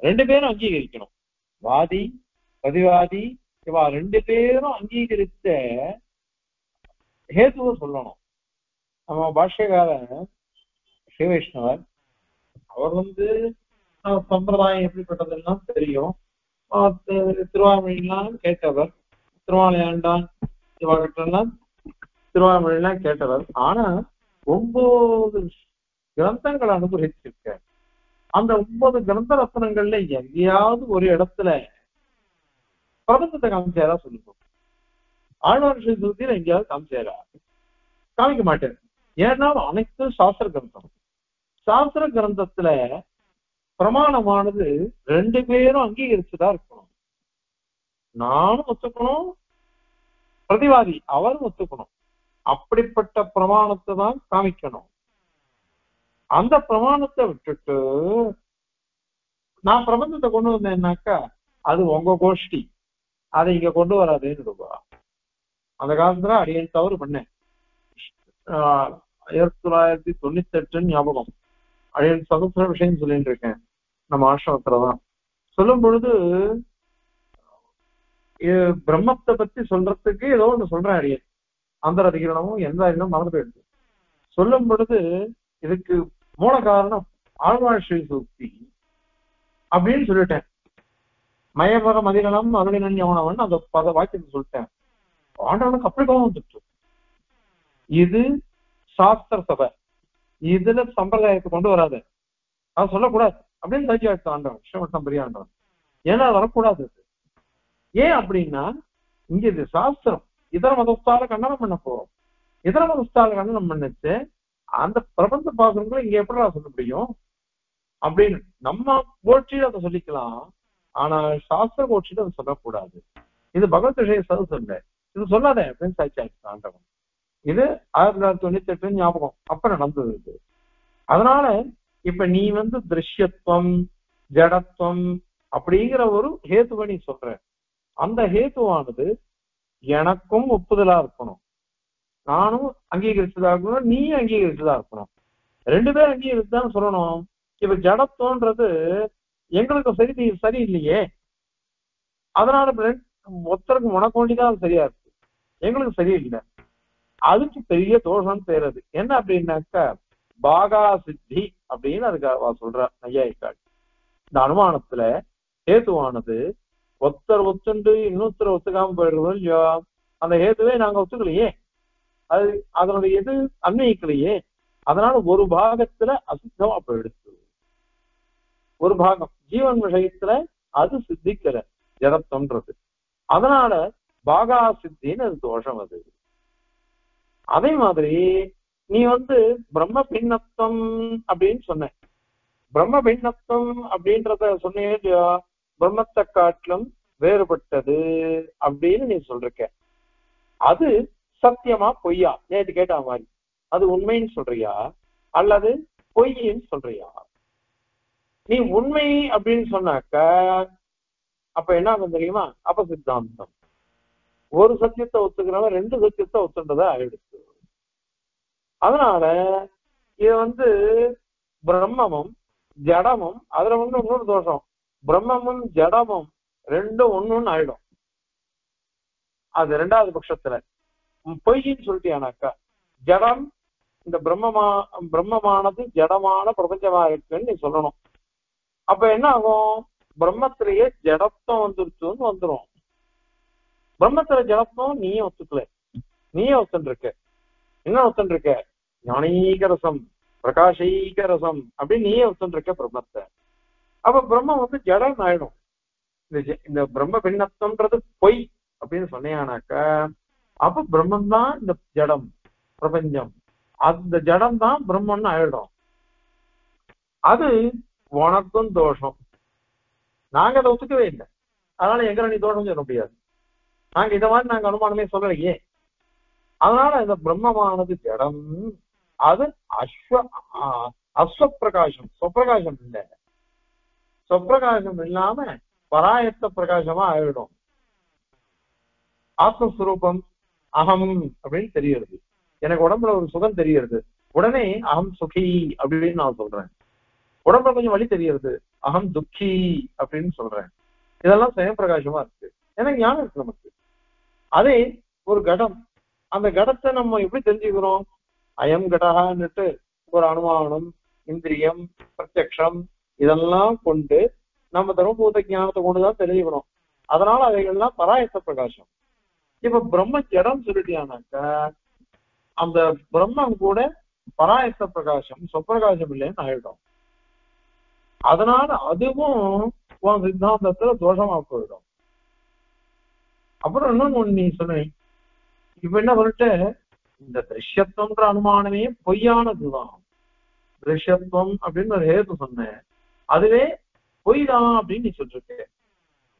[SPEAKER 1] ரெண்டு பேரும் அங்கீகரிக்கணும். வாதி பிரதிவாதி இவா ரெண்டு பேரும் அங்கீகரித்த ஹேத்துவை சொல்லணும். நம்ம பாஷ்யக்காரர் ஸ்ரீ வைஷ்ணவர், அவர் சம்பிரதாயம் எப்படிப்பட்டதெல்லாம் தெரியும், திருவாமொழிலாம் கேட்டவர், திருவாளையாண்டான் இவர்கிட்டெல்லாம் திருவாமொழிலாம் கேட்டவர். ஆனா 9 கிரந்தங்களை அனுபவிச்சிருக்க. அந்த 9 கிரந்த ரத்னங்கள்ல எங்கேயாவது ஒரு இடத்துல பிரபந்தத்தை காமிச்சாரா சொல்லுங்க. ஆழ்வார் ஸ்ரீசூக்தியில எங்கேயாவது காமிச்சாரா? காமிக்க மாட்டேன். ஏன்னா அனைத்து சாஸ்திர கிரந்தம். சாஸ்திர கிரந்தத்துல பிரமாணமானது 2 பேரும் அங்கீகரிச்சுதான் இருக்கணும். நானும் ஒத்துக்கணும், பிரதிவாதி அவரும் ஒத்துக்கணும். அப்படிப்பட்ட பிரமாணத்தை தான் காமிக்கணும். அந்த பிரமாணத்தை விட்டுட்டு நான் பிரபந்தத்தை கொண்டு வந்தேன்னாக்கா அது உங்க கோஷ்டி, அதை இங்க கொண்டு வராதுன்னு ரூபா. அந்த காலத்துல அடியன் தவறு பண்ணேன். 1998 ஞாபகம். அடியன் சகசிர விஷயம் சொல்லிட்டு இருக்கேன் நம்ம ஆசிரமத்துலதான். சொல்லும் பொழுது பிரம்மத்தை பத்தி சொல்றதுக்கு ஏதோ ஒண்ணு சொல்றேன் அடியன். அந்த அதிகரணமும் எந்த அதிகரணம் மறந்து போயிடுது. சொல்லும் பொழுது இதுக்கு மூல காரணம் ஆழ்வார் ஸ்ரீசூக்தி அப்படின்னு சொல்லிட்டேன். மயபர மதிரணம் அருளினன் யவனவன் அந்த வாக்கியத்தை சொல்லிட்டேன். ஆண்டவனுக்கு அப்படி கோபம் வந்துட்டு. இது சாஸ்திர சபை, இதுல சம்பிரதாயத்தை கொண்டு வராது, அதை சொல்லக்கூடாது அப்படின்னு சாட்சி ஆயிடுச்சு ஆண்டவன், ஸ்ரீமட்டம் பெரிய ஆண்டவன். ஏன்னா வரக்கூடாது. ஏன் அப்படின்னா இங்க இது சாஸ்திரம், இதர மதஸ்தால கண்டனம் பண்ண போறோம். இதர மதஸ்தால கண்டனம் பண்ணிச்சு அந்த பிரபந்த பாசனங்களை இங்க எப்படி சொல்ல முடியும் அப்படின்னு நம்ம கோட்சியில அதை சொல்லிக்கலாம். ஆனா சாஸ்திர கோட்சியில அதை சொல்லக்கூடாது. இது பகவத் விஷய சொல்ல, இது சொல்லாதே அப்படின்னு சாட்சி ஆயிடுச்சு ஆண்டவன். இது 1998 ஞாபகம், அப்ப நடந்தது இது. அதனால இப்ப நீ திருஷ்யத்துவம் ஜடத்துவம் அப்படிங்கிற ஒரு ஹேத்துவை நீ சொல்ற. அந்த ஹேத்துவானது எனக்கும் ஒப்புதலா இருக்கணும், நானும் அங்கீகரிச்சதா இருக்கணும், நீ அங்கீகரிச்சதா இருக்கணும். 2 பேரும் அங்கீகரிச்சுதான் சொல்லணும். இப்ப ஜடத்துவன்றது எங்களுக்கு சரியில்லையே, அதனால ஒருத்தருக்கு உனக்கு வேண்டிதான் சரியா இருக்கு, எங்களுக்கு சரியில்லை. அதுக்கு பெரிய தோஷம் செய்யறது என்ன அப்படின்னாக்கா பாகா சித்தி அப்படின்னு அதுக்கு சொல்ற நையாயிக்காள். இந்த அனுமானத்துல ஹேத்துவானது ஒருத்தர் ஒத்துண்டு இன்னொருத்தர் ஒத்துக்காம போயிடுறதோ இல்லையோ, அந்த ஹேத்துவே நாங்க ஒத்துக்கலையே, அது அதனுடைய எது அன்வயிக்கலையே. அதனால ஒரு பாகத்துல அசித்தமா போயிடுச்சு, ஒரு பாகம் ஜீவன் விஷயத்துல அது சித்திக்கல ஜடத்தம்ன்றது. அதனால பாகா சித்தின்னு அது தோஷம். அது அதே மாதிரி நீ பிரம்ம பின்னத்துவம் அப்படின்னு சொன்ன. பிரம்ம பின்னத்துவம் அப்படின்றத சொன்னே இல்லையா, பிரம்மத்தை காட்டிலும் வேறுபட்டது அப்படின்னு நீ சொல்றிருக்க. அது சத்தியமா பொய்யா? நேற்று கேட்ட மாதிரி அது உண்மைன்னு சொல்றியா அல்லது பொய்ன்னு சொல்றியா? நீ உண்மை அப்படின்னு சொன்னாக்க அப்ப என்ன ஆகும் தெரியுமா? அப்ப சித்தாந்தம் ஒரு சத்தியத்தை ஒத்துக்கிறனால 2 சத்தியத்தை ஒத்துன்றதா ஆயிடுச்சு. அதனால இது பிரம்மமும் ஜடமும், அதுல இன்னொரு தோஷம், பிரம்மமும் ஜடமும் 2 ஒண்ணுன்னு ஆயிடும். அது 2வது பட்சத்துல பொய்ன்னு சொல்லிட்டியானாக்கா ஜடம் இந்த பிரம்மமானது ஜடமான பிரபஞ்சமா இருக்குன்னு நீ சொல்லணும். அப்ப என்ன ஆகும்? பிரம்மத்திலேயே ஜடத்துவம் வந்துரும். பிரம்மத்துல ஜடத்துவம் நீயே ஒத்துக்கல, நீயே ஒத்துருக்க. என்ன ஒத்துருக்க? ஞானீக ரசம் பிரகாஷீக ரசம் அப்படின்னு நீயே ஒத்துருக்க பிரம்மத்தை. அப்ப பிரம்மம் ஜடம் ஆயிடும். இந்த பிரம்ம பின்னத்துவம்ன்றது பொய் அப்படின்னு சொன்னியானாக்க அப்ப பிரம்மம் தான் இந்த ஜடம் பிரபஞ்சம், அந்த ஜடம் தான் பிரம்மன்னு ஆயிடும். அது உனக்கும் தோஷம். நாங்க அதை ஒத்துக்கவே இல்லை, அதனால எங்களை நீ தோஷம் சொல்ல முடியாது. நாங்க இதை மாதிரி நாங்க அனுமானமே சொல்லலையே. அதனால இந்த பிரம்மமானது ஜடம், அது அஸ்வப்பிரகாசம், சொப்பிரகாசம் இல்லை. சொப்பிரகாசம் இல்லாம பராயத்த பிரகாசமா ஆயிடும். ஆத்மஸ்வரூபம் அகம் அப்படின்னு தெரியுது, எனக்கு உடம்புல ஒரு சுகம் தெரியுது, உடனே அகம் சுகி அப்படின்னு நான் சொல்றேன். உடம்புல கொஞ்சம் வலி தெரியுது, அகம் துக்கி அப்படின்னு சொல்றேன். இதெல்லாம் சுயம் பிரகாசமா இருக்கு, எனக்கு ஞானம் இருக்கு நமக்கு. அதே ஒரு கடம், அந்த கடத்தை நம்ம எப்படி தெரிஞ்சுக்கிறோம்? அயம் கடகான்னுட்டு ஒரு அனுமானம், இந்திரியம், பிரத்யக்ஷம் இதெல்லாம் கொண்டு நம்ம தர்மபூத ஞானத்தை கொண்டுதான் தெரிஞ்சுக்கணும். அதனால அவைகள்லாம் பராயத்த பிரகாசம். இப்ப பிரம்ம ஜடம் சொல்லிட்டியானாக்க அந்த பிரம்மம் கூட பராயத்த பிரகாசம் சொப்பிரகாசம் இல்லைன்னு ஆயிடும். அதனால அதுவும் உன் சித்தாந்தத்துல தோஷமா போயிடும். அப்புறம் இன்னொன்னு நீ சொன்ன, இப்ப என்ன சொல்லிட்டு இந்த திருஷ்யத்துவன்ற அனுமானமே பொய்யானதுதான். திருஷ்யத்துவம் அப்படின்னு ஒரு ஹேத்து சொன்னேன், அதுவே பொய் தான் அப்படின்னு நீ சொல்லிருக்க.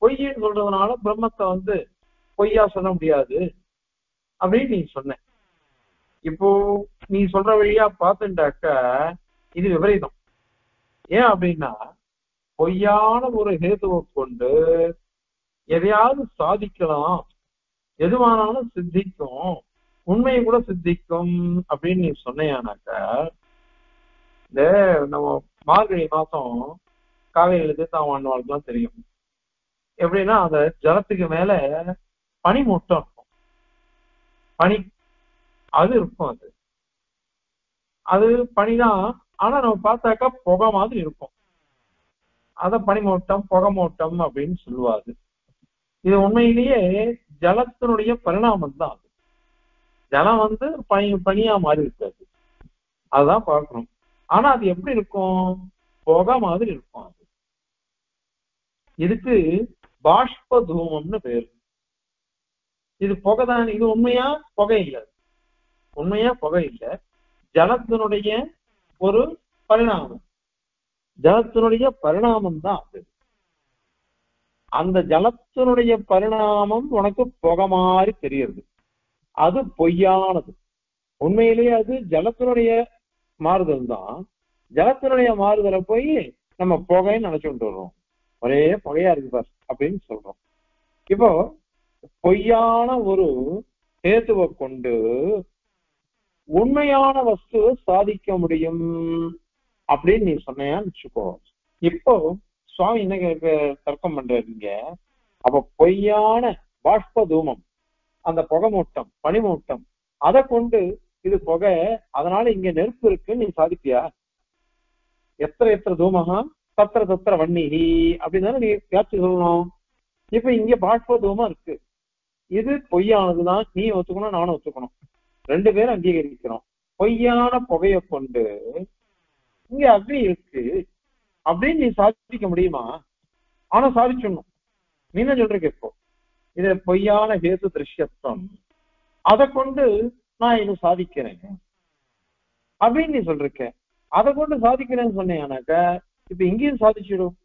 [SPEAKER 1] பொய்ன்னு சொல்றதுனால பிரம்மத்தை பொய்யா சொல்ல முடியாது அப்படின்னு நீ சொன்ன. இப்போ நீ சொல்ற வழியா பார்த்துட்டாக்க இது விபரீதம். ஏன் அப்படின்னா, பொய்யான ஒரு ஹேதுவை கொண்டு எதையாவது சாதிக்கலாம், எதுவானாலும் சித்திக்கும், உண்மையை கூட சித்திக்கும் அப்படின்னு நீ சொன்னையானாக்க, இந்த நம்ம மார்கழி மாசம் காவேரியில தீர்த்தாவாழ்லாம் தெரியும். எப்படின்னா அந்த ஜலத்துக்கு மேல பனி மூட்டம் இருக்கும், பனி அது இருக்கும். அது பனிதான், ஆனா நம்ம பார்த்தாக்கா புகை மாதிரி இருக்கும். அத பனிமூட்டம் புகை மூட்டம் அப்படின்னு சொல்லுவாரு. இது உண்மையிலேயே ஜலத்தினுடைய பரிணாமம் தான். அது ஜலம் பனியா மாறி இருக்காது, அதுதான் பார்க்கணும். ஆனா அது எப்படி இருக்கும், புகை மாதிரி இருக்கும். அது இதுக்கு பாஷ்ப தூமம்னு பேரு. இது புகைதான். இது உண்மையா புகை இல்லை, உண்மையா புகை இல்லை, ஜலத்தினுடைய ஒரு பரிணாமம். ஜலத்தினுடைய பரிணாமம் தான் அது. அந்த ஜலத்தினுடைய பரிணாமம் உனக்கு புகை மாதிரி தெரியுது, அது பொய்யானது. உண்மையிலேயே அது ஜலத்தினுடைய மாறுதல் தான். ஜலத்தினுடைய மாறுதலை போய் நம்ம புகைன்னு நினைச்சுட்டு வர்றோம், ஒரே புகையா இருக்கு பார் அப்படின்னு சொல்றோம். இப்போ பொய்யான ஒரு ஹேத்துவை கொண்டு உண்மையான வஸ்துவை சாதிக்க முடியும் அப்படின்னு நீ சொன்னையான்னு வச்சுக்கோ. இப்போ சுவாமி என்ன தர்க்கம் பண்றீங்க, அப்ப பொய்யான பாஷ்ப தூமம், அந்த புகை மூட்டம் பனிமூட்டம், அதை கொண்டு இது புகை, அதனால இங்க நெருப்பு இருக்குன்னு நீ சாதிப்பியா? எத்திர எத்திர தூமகா தத்திர தத்திர வன்னிகி அப்படின்னு நீ வியாப்தி சொல்லணும். இப்ப இங்க பாஷ்ப தூமம் இருக்கு, இது பொய்யானதுதான், நீ ஒத்துக்கணும் நானும் ஒத்துக்கணும், ரெண்டு பேரும் அங்கீகரிக்கிறோம். பொய்யான புகையை கொண்டு இங்க அக்னி இருக்கு அப்படின்னு நீ சாதிக்க முடியுமா? ஆனா சாதிச்சிடணும். நீ என்ன சொல்றீங்க, இப்போ இது பொய்யான ஹேது திருஷ்யத்துவம், அதை கொண்டு நான் இது சாதிக்கிறேன் அப்படின்னு நீ சொல்றீங்க. அதை கொண்டு சாதிக்கிறேன்னு சொன்னேன்னாக்க இப்ப இங்கேயும் சாதிச்சிடும்.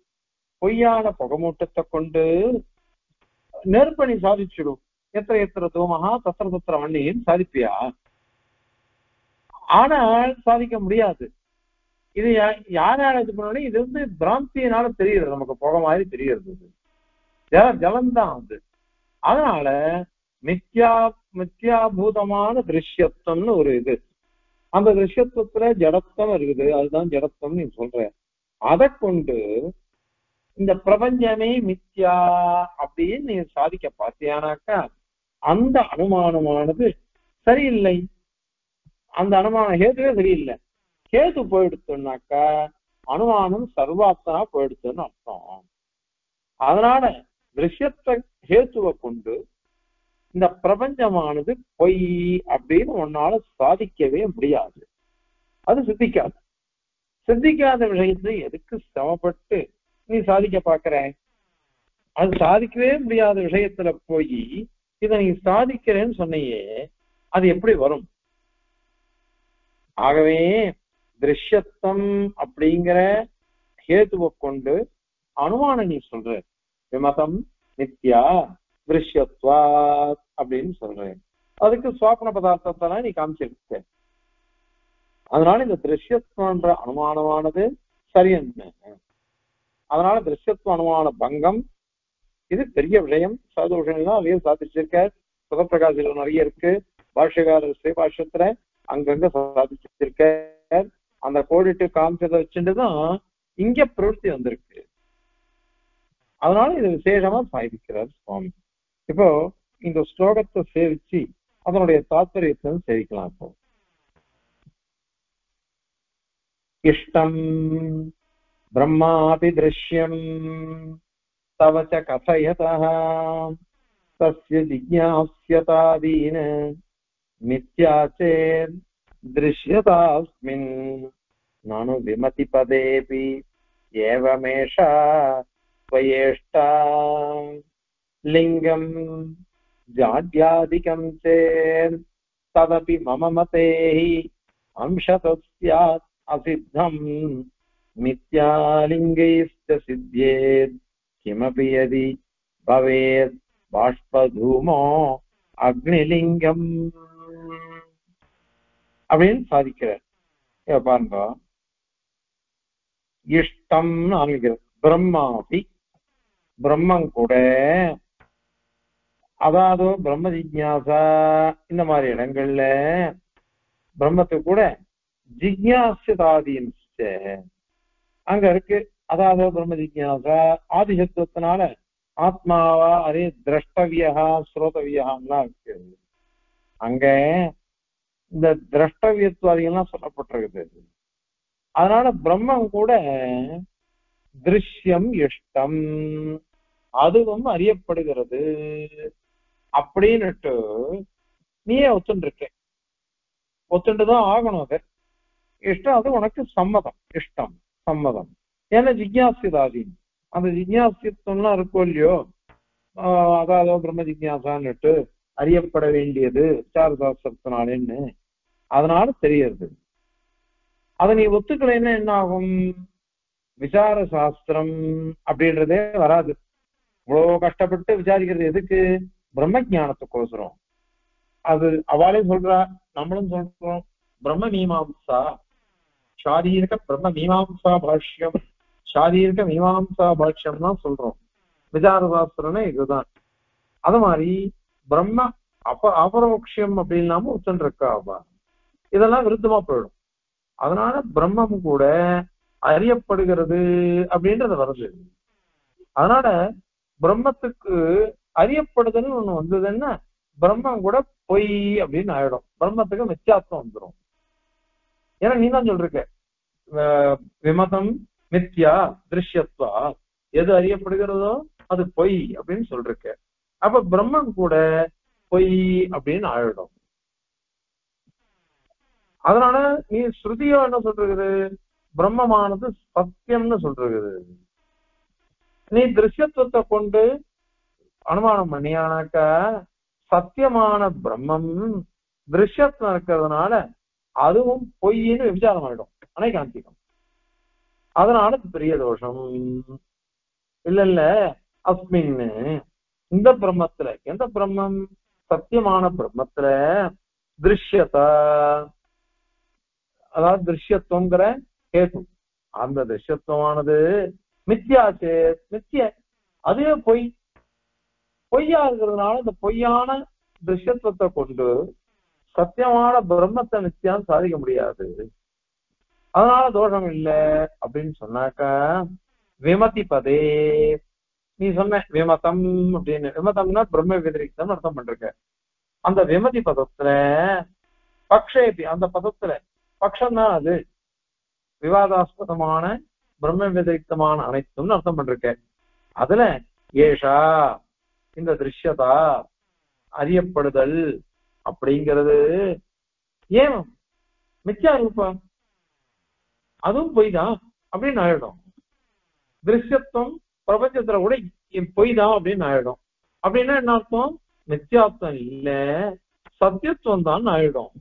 [SPEAKER 1] பொய்யான புகமூட்டத்தை கொண்டு நெருப்பணி சாதிச்சிடும். எத்திர எத்திர தூமகா தத்திர தத்திர வன்னின்னு சாதிப்பியா? ஆனால் சாதிக்க முடியாது. இது யாரால இது பண்ணணும், இது பிராந்தியினால தெரியுது, நமக்கு புகை மாதிரி தெரியுது, ஜலம்தான் அது. அதனால மித்யாபூதமான திருஷ்யத்துவம்னு ஒரு இது, அந்த திருஷ்யத்துவத்துல ஜடத்துவம் இருக்குது, அதுதான் ஜடத்துவம் நீ சொல்ற. அதை கொண்டு இந்த பிரபஞ்சமே மித்யா அப்படின்னு நீ சாதிக்க பார்த்தியானாக்கா அந்த அனுமானமானது சரியில்லை. அந்த அனுமான ஹேதுவே சரியில்லை. ஹேது போயிடுத்துனாக்கா அனுமானம் சர்வாத்தனா போயிடுத்துன்னு அர்த்தம். அதனால திருஷ்யத்தை ஹேத்துவை கொண்டு இந்த பிரபஞ்சமானது பொய் அப்படின்னு உன்னால சாதிக்கவே முடியாது. அது சித்திக்காது. சித்திக்காத விஷயத்தை எதுக்கு சிரமப்பட்டு நீ சாதிக்க பாக்குற? அது சாதிக்கவே முடியாத விஷயத்துல போய் இதை நீ சாதிக்கிறேன்னு சொன்னையே, அது எப்படி வரும்? ஆகவே திருஷ்யத்துவம் அப்படிங்கிற ஹேத்துவை கொண்டு அனுமானம் நீ சொல்ற, விமதம் நித்யா திருஷ்யத்வா அப்படின்னு சொல்றேன். அதுக்கு சுவாப்ன பதார்த்தத்தெல்லாம் நீ காமிச்சிருக்க. அதனால இந்த திருஷ்யத்துவன்ற அனுமானமானது சரியன்னு. அதனால திருஷ்யத்துவ அனுமான பங்கம் இது பெரிய விஷயம். சாது விஷயம்லாம் அதையும் சாதிச்சிருக்க. சுதப்பிரகாசில நிறைய இருக்கு. பாஷ்யகாரர் ஸ்ரீபாஷ்யத்துல அங்கங்க சாதிச்சிருக்க. அந்த கோடிட்டு காமிச்சதை வச்சுட்டுதான் இங்க பிரவருத்தி வந்திருக்கு. அதனால இது விசேஷமா சாதிக்கிறார் சுவாமி. இப்போ இந்த ஸ்லோகத்தை சேவிச்சு அதனுடைய தாத்பரியத்தை சேவிக்கலாம். இப்போ இஷ்டம் பிரம்மாபி திருஷ்யம் தவச்ச கதயதः தஸ்ய ஜிஜ்ஞாஸ்யதாதீன மித்யா சேத் திருஷ்யதாஸ்மின் நானு விமதி பதேபி ஏவமேஷா ஸ்வயேஷ்டா லிங்கம் ஜாட்யாதிகம் சேத் ததபி மம மதேஹி அம்சதஸ்யாத் அசித்தம் மித்யாலிங்கைஸ்த சித்யேத் கிமபி யதி பவேத் பாஷ்பதூமோ அக்னிலிங்கம் அப்படின்னு சாதிக்கிறார். பாருங்க, இஷ்டம் ஆரம்பிக்கிறது. பிரம்மாபி, பிரம்மன் கூட, அதாவது பிரம்ம ஜிக்ஞாசா இந்த மாதிரி இடங்கள்ல பிரம்மத்தை கூட ஜிக்ஞாசிதாதீன் அங்க இருக்கு. அதாவது பிரம்ம ஜிக்ஞாசா ஆதிசத்துவத்தினால ஆத்மாவா அதே திரஷ்டவியா ஸ்ரோதவியெல்லாம் இருக்கு. அங்க இந்த திரஷ்டவியத்துவாதிகள்லாம் சொல்லப்பட்டிருக்குது. அதனால பிரம்மம் கூட திருஷ்யம் இஷ்டம் அதுவும் அறியப்படுகிறது அப்படின்னுட்டு நீயே ஒத்துண்டிருக்க. ஒத்துண்டுதான் ஆகணும். அது இஷ்டம், அது உனக்கு சம்மதம். இஷ்டம் சம்மதம். ஏன்னா ஜிக்ஞாசிதாதீன் அந்த ஜிக்ஞாசித்தம்லாம் இருக்கும் இல்லையோ. அதாவது பிரம்ம ஜிக்ஞாசான்னுட்டு அறியப்பட வேண்டியது விசாரசாஸ்திரத்தினாலேன்னு அதனால தெரியுது. அதை நீ ஒத்துக்கலைன்னா என்ன ஆகும்? விசார சாஸ்திரம் அப்படின்றதே வராது. இவ்வளவு கஷ்டப்பட்டு விசாரிக்கிறது எதுக்கு? பிரம்ம ஜானத்துக்கோசரம். அது அவளே சொல்றா, நம்மளும் சொல்றோம். பிரம்ம மீமாம்சா சாரீரக பிரம்ம மீமாம்சா பாஷ்யம், சாரீரக மீமாம்சா பாஷ்யம் தான் சொல்றோம். விசார சாஸ்திரம்னா இதுதான். அது மாதிரி பிரம்ம அபரோக்ஷம் அப்படின்னாம ஒத்துன்னு இருக்கா அவ. இதெல்லாம் விருத்தமா போயிடும். அதனால பிரம்மம் கூட அறியப்படுகிறது அப்படின்றது வருது. அதனால பிரம்மத்துக்கு அறியப்படுதல் ஒண்ணு வந்ததுன்னா பிரம்மம் கூட பொய் அப்படின்னு ஆயிடும். பிரம்மத்துக்கு மித்யாத்வம் வந்துடும். ஏன்னா நீ தான் சொல்ற விமதம் மித்யா திருஷ்யத்வா, எது அறியப்படுகிறதோ அது பொய் அப்படின்னு சொல்றக்க. அப்ப பிரம்மம் கூட பொய் அப்படின்னு ஆயிடும். அதனால நீ ஸ்ருதியோ என்ன சொல்றது? பிரம்மமானது சத்தியம்னு சொல்றது. நீ திருஷ்யத்துவத்தை கொண்டு அனுமானம் பண்ணியானாக்க சத்தியமான பிரம்மம் திருஷ்யத்துவம் இருக்கிறதுனால அதுவும் பொய்ன்னு விசாரம் ஆயிடும், அனைகாந்திகம். அதனால பெரிய தோஷம். இல்ல அஸ்மின்னு இந்த பிரம்மத்துல, எந்த பிரம்மம்? சத்தியமான பிரம்மத்துல திருஷ்யதா, அதாவது திருஷ்யத்துவங்கிற கேது, அந்த திருஷ்யத்துவமானது மித்யாச்சே மித்ய, அதுவே பொய். பொய்யா இருக்கிறதுனால இந்த பொய்யான திருஷ்யத்துவத்தை கொண்டு சத்தியமான பிரம்மத்தை நித்தியம் சாதிக்க முடியாது. அதனால தோஷம் இல்லை அப்படின்னு சொன்னாக்க விமதி பதே, நீ சொன்ன விமதம் அப்படின்னு, விமதம்னா பிரம்ம விதிரிக்தம் அர்த்தம் பண்றக்க. அந்த விமதி பதத்துல பக்ஷேபி, அந்த பதத்துல பக்ஷம் தான் அது, விவாதாஸ்பதமான பிரம்ம விதிரிக்தமான அனைத்தும் அர்த்தம் பண்றக்க. அதுல ஏஷா இந்த திருஷ்யதா அறியப்படுதல் அப்படிங்கிறது ஏன் மித்யா ரூபம், அதுவும் பொய் தான் அப்படின்னு ஆயிடும். திருஷ்யத்துவம் பிரபஞ்சத்துல கூட பொய் தான் அப்படின்னு ஆயிடும். அப்படின்னா என்ன அர்த்தம்? மித்யாத்வம் இல்ல சத்தியத்துவம் தான் ஆயிடும்.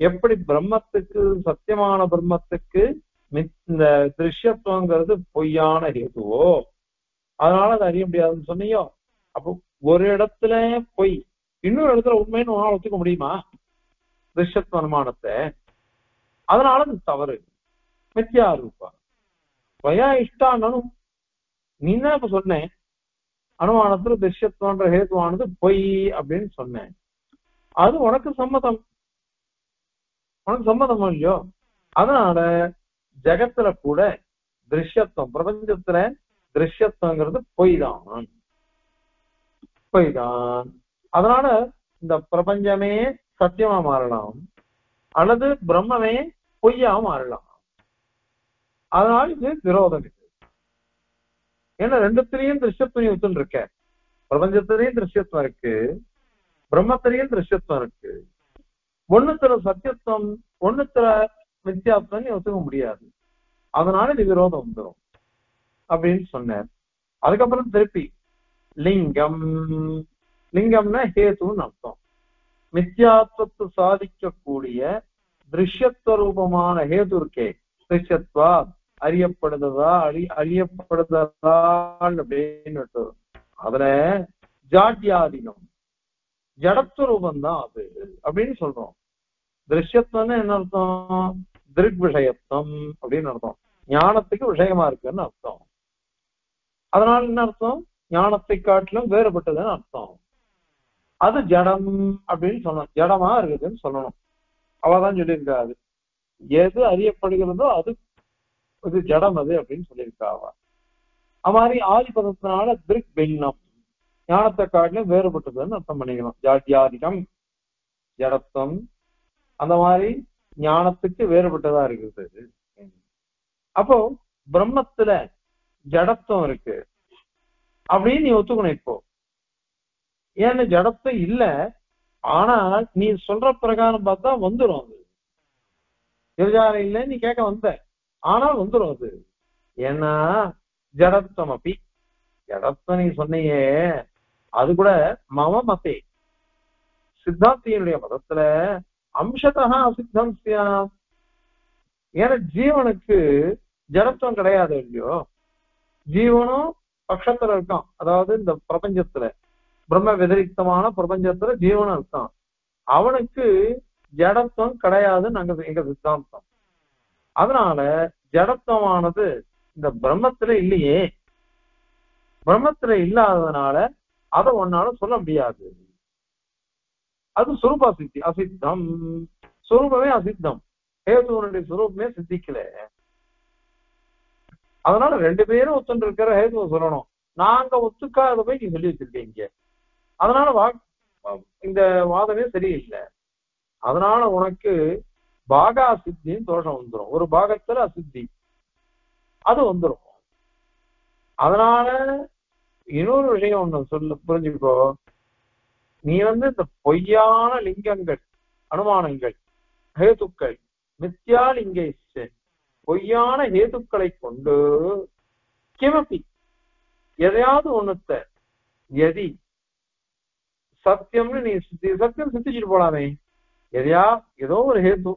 [SPEAKER 1] எப்படி பிரம்மத்துக்கு, சத்தியமான பிரம்மத்துக்கு இந்த திருஷ்யத்துவங்கிறது பொய்யான ஹேதுவோ அதனால அதை அறிய முடியாதுன்னு சொன்னியோ, அப்போ ஒரு இடத்துல பொய், இன்னொரு இடத்துல உண்மைன்னு உன்னால ஒத்துக்க முடியுமா திருஷ்யத்துவ அனுமானத்தை? அதனால அது தவறு, மித்யா ரூபா. வயா இஷ்டானும் நீ தான் இப்ப சொன்னேன் அனுமானத்துல திருஷ்யத்துவன்ற ஹேதுவானது பொய் அப்படின்னு சொன்னேன். அது உனக்கு சம்மதம், உனக்கு சம்மதமா இல்லையோ? அதனால ஜகத்துல கூட திருஷ்யத்துவம், பிரபஞ்சத்துல திருஷ்யத்துவங்கிறது பொய் தான், பொய் தான். அதனால இந்த பிரபஞ்சமே சத்தியமா மாறலாம் அல்லது பிரம்மமே பொய்யா மாறலாம். அதனால இது விரோதம். இது ஏன்னா ரெண்டுத்திலையும் திருஷ்யத்துவம் ஒத்துன்னு இருக்க. பிரபஞ்சத்திலையும் திருஷ்யத்துவம் இருக்கு, பிரம்மத்திலையும் திருஷ்யத்துவம் இருக்கு. ஒண்ணுத்துல சத்தியத்துவம் ஒண்ணுத்துல மித்யாத்வம் நீ ஒத்துக்க முடியாது. அதனால இது விரோதம் வந்துடும். அப்படின்னு சொன்னார். அதுக்கப்புறம் திருப்பி லிங்கம், லிங்கம்னா ஹேதுன்னு அர்த்தம். மித்யாத்வத்தை சாதிக்கக்கூடிய திருஷ்யத்வரூபமான ஹேது இருக்கே, திருஷ்யத்வா அறியப்படுதா அறியப்படுதா அப்படின்னு அதுல ஜாட்யாதிகம் ஜடத்துவரூபம் தான் அது அப்படின்னு சொல்றோம். திருஷ்யத்துவம்னு என்ன அர்த்தம்? திருக் விஷயத்துவம் அப்படின்னு அர்த்தம். ஞானத்துக்கு விஷயமா இருக்குன்னு அர்த்தம். அதனால என்ன அர்த்தம்? ஞானத்தை காட்டிலும் வேறுபட்டதுன்னு அர்த்தம். அது ஜடம் அப்படின்னு சொல்லணும், ஜடமா இருக்குதுன்னு சொல்லணும். அவதான் சொல்லியிருக்காது எது அறியப்படுகிறதோ அது இது ஜடம் அது அப்படின்னு சொல்லியிருக்காவா. அது மாதிரி ஆதிபதத்தினால திருக் பின்னம், ஞானத்தை காட்டிலும் வேறுபட்டதுன்னு அர்த்தம் பண்ணிக்கணும். ஜாத்தியாதிகம் ஜடத்துவம், அந்த மாதிரி ஞானத்துக்கு வேறுபட்டதா இருக்குது. அப்போ பிரம்மத்துல ஜடத்துவம் இருக்கு அப்படின்னு நீ ஒத்துக்கணும். இப்போ ஏன்னு ஜடத்தை இல்ல, ஆனா நீ சொல்ற பிரகாரம் பார்த்தா வந்துடும். அது விசாரம் இல்லை நீ கேட்க வந்த, ஆனால் வந்துடும் அது. ஏன்னா ஜடத்துவம் அப்படி ஜடத்துவம் நீ சொன்னையே, அது கூட மம மதே சித்தாந்தியினுடைய மதத்துல அம்சத்தா அசித்தம். ஏன்னா ஜீவனுக்கு ஜடத்துவம் கிடையாது இல்லையோ, ஜீவனும் பட்சத்துல இருக்கான். அதாவது இந்த பிரபஞ்சத்துல பிரம்ம व्यतिरिक्तமான பிரபஞ்சத்துல ஜீவனும் இருக்கான். அவனுக்கு ஜடத்துவம் கிடையாதுன்னு எங்க சித்தாந்தம். அதனால ஜடத்துவமானது இந்த பிரம்மத்துல இல்லையே, பிரம்மத்துல இல்லாததுனால அதை ஒன்னால சொல்ல முடியாது. அது சுரூப சித்தி அசித்தம், சுரூபமே அசித்தம், ஹேதுவனுடைய சுரூபமே சித்திக்கல. அதனால ரெண்டு பேரும் ஒத்துன்னு இருக்கிற ஹேதுவை சொல்லணும். நாங்க ஒத்துக்காத போய் நீ சொல்லி வச்சிருக்கீங்க, அதனால இந்த வாதமே சரியில்லை. அதனால உனக்கு பாகா அசித்தின்னு தோஷம் வந்துடும். ஒரு பாகத்துல அசித்தி அது வந்துடும். அதனால இன்னொரு விஷயம் ஒண்ணு சொல்ல புரிஞ்சுக்கோ. நீ இந்த பொய்யான லிங்கங்கள் அனுமானங்கள் ஹேதுக்கள் மித்யா லிங்க பொய்யான ஹேதுக்களை கொண்டு கிமப்பி எதையாவது ஒண்ணுத்த எதி சத்தியம்னு நீ சத்தியம் சித்திச்சுட்டு போலாமே. எதையா ஏதோ ஒரு ஹேது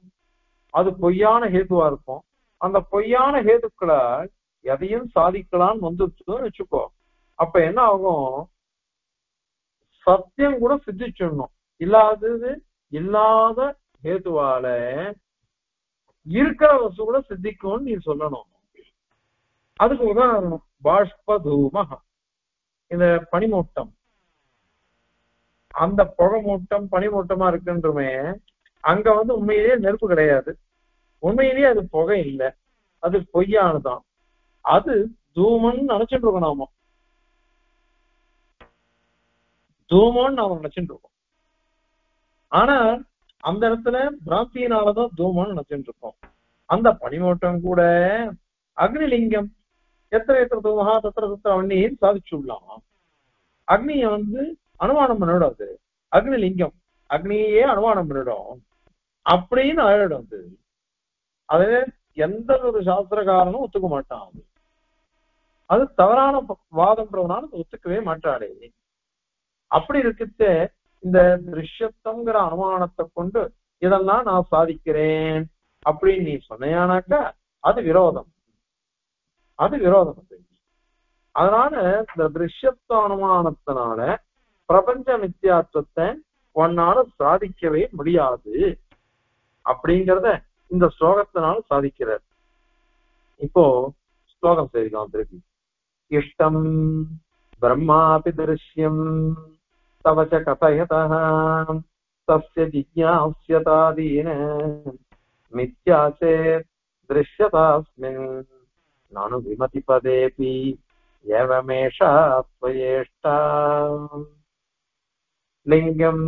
[SPEAKER 1] அது பொய்யான ஹேதுவா இருக்கும். அந்த பொய்யான ஹேதுக்களால் எதையும் சாதிக்கலான்னு வந்துச்சுன்னு வச்சுக்கோ. அப்ப என்ன ஆகும்? சத்தியம் கூட சித்திச்சிடணும். இல்லாதது இல்லாத ஹேதுவால இருக்கிற வசு கூட சித்திக்கும்னு நீ சொல்லணும். அதுக்கு உதாரணம் பாஷ்பதூம, இந்த பனிமூட்டம். அந்த புகை மூட்டம் பனிமூட்டமா இருக்குன்றமே, அங்க உண்மையிலேயே நெருப்பு கிடையாது, உண்மையிலேயே அது புகை இல்லை, அது பொய்யானதான். அது தூமன்னு நினைச்சுட்டு இருக்கோம். நாம தூமன்னு நாம நினைச்சுட்டு இருக்கோம். ஆனா அந்த இடத்துல பிராந்தியினாலதான் தூமன்னு நினைச்சுட்டு இருக்கோம். அந்த பனிமூட்டம் கூட அக்னிலிங்கம் எத்தனை தூமகா தத்திர தத்திர அக்னின்னு சாதிச்சுடலாம். அக்னிய அனுமானம் பண்ணிடாது, அக்னிலிங்கம் அக்னியே அனுமானம் பண்ணிடும் அப்படின்னு ஆயிடும். அது எந்த ஒரு சாஸ்திரக்காரனும் ஒத்துக்க மாட்டான். அது தவறான வாதம்ன்றதுனால ஒத்துக்கவே மாட்டாளே. அப்படி இருக்கிறது இந்த திருஷ்யத்தங்கிற அனுமானத்தை கொண்டு இதெல்லாம் நான் சாதிக்கிறேன் அப்படின்னு நீ சொன்னையானாக்கா அது விரோதம், அது விரோதம். அதனால இந்த திருஷ்யத்துவ அனுமானத்தினால பிரபஞ்ச மித்தியாத்துவத்தை ஒன்னால சாதிக்கவே முடியாது அப்படிங்கிறத இந்த ஸ்லோகத்தினால சாதிக்கிறார். இப்போ ஸ்லோகம் செய்திக்கலாம் திருப்பி. இஷ்டம் பிரம்மாபி திருஷ்யம் தவச்ச கதயதः தஸ்ய ஜிஜ்ஞாஸ்யதாதீன மித்யாசே திருஷ்யதாஸ்மின் நானு விமதி பதேபி ஏவமேஷா த்வயேஷ்டா லிங்கம்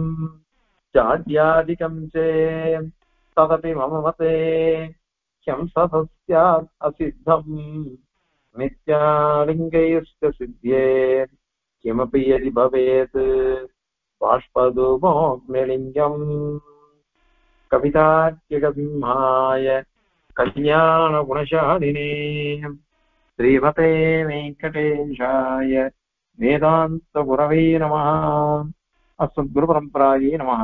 [SPEAKER 1] ஜாட்யாதிகம் சே ததபி மம மதே ஹ்யம் சதஸ்யாத் அசித்தம் மித்யாலிங்கைஸ்ய சித்யே கிமபி யதி பவேத் பாஷ்பதூமோக்னிலிங்கம் கவிதார்க்கிக சிம்ஹாய கல்யாண குணசாலினே श्रीमते वेङ्कटेशाय वेदान्तगुरवे नमः। अस्मद्गुरुपरम्परायै नमः।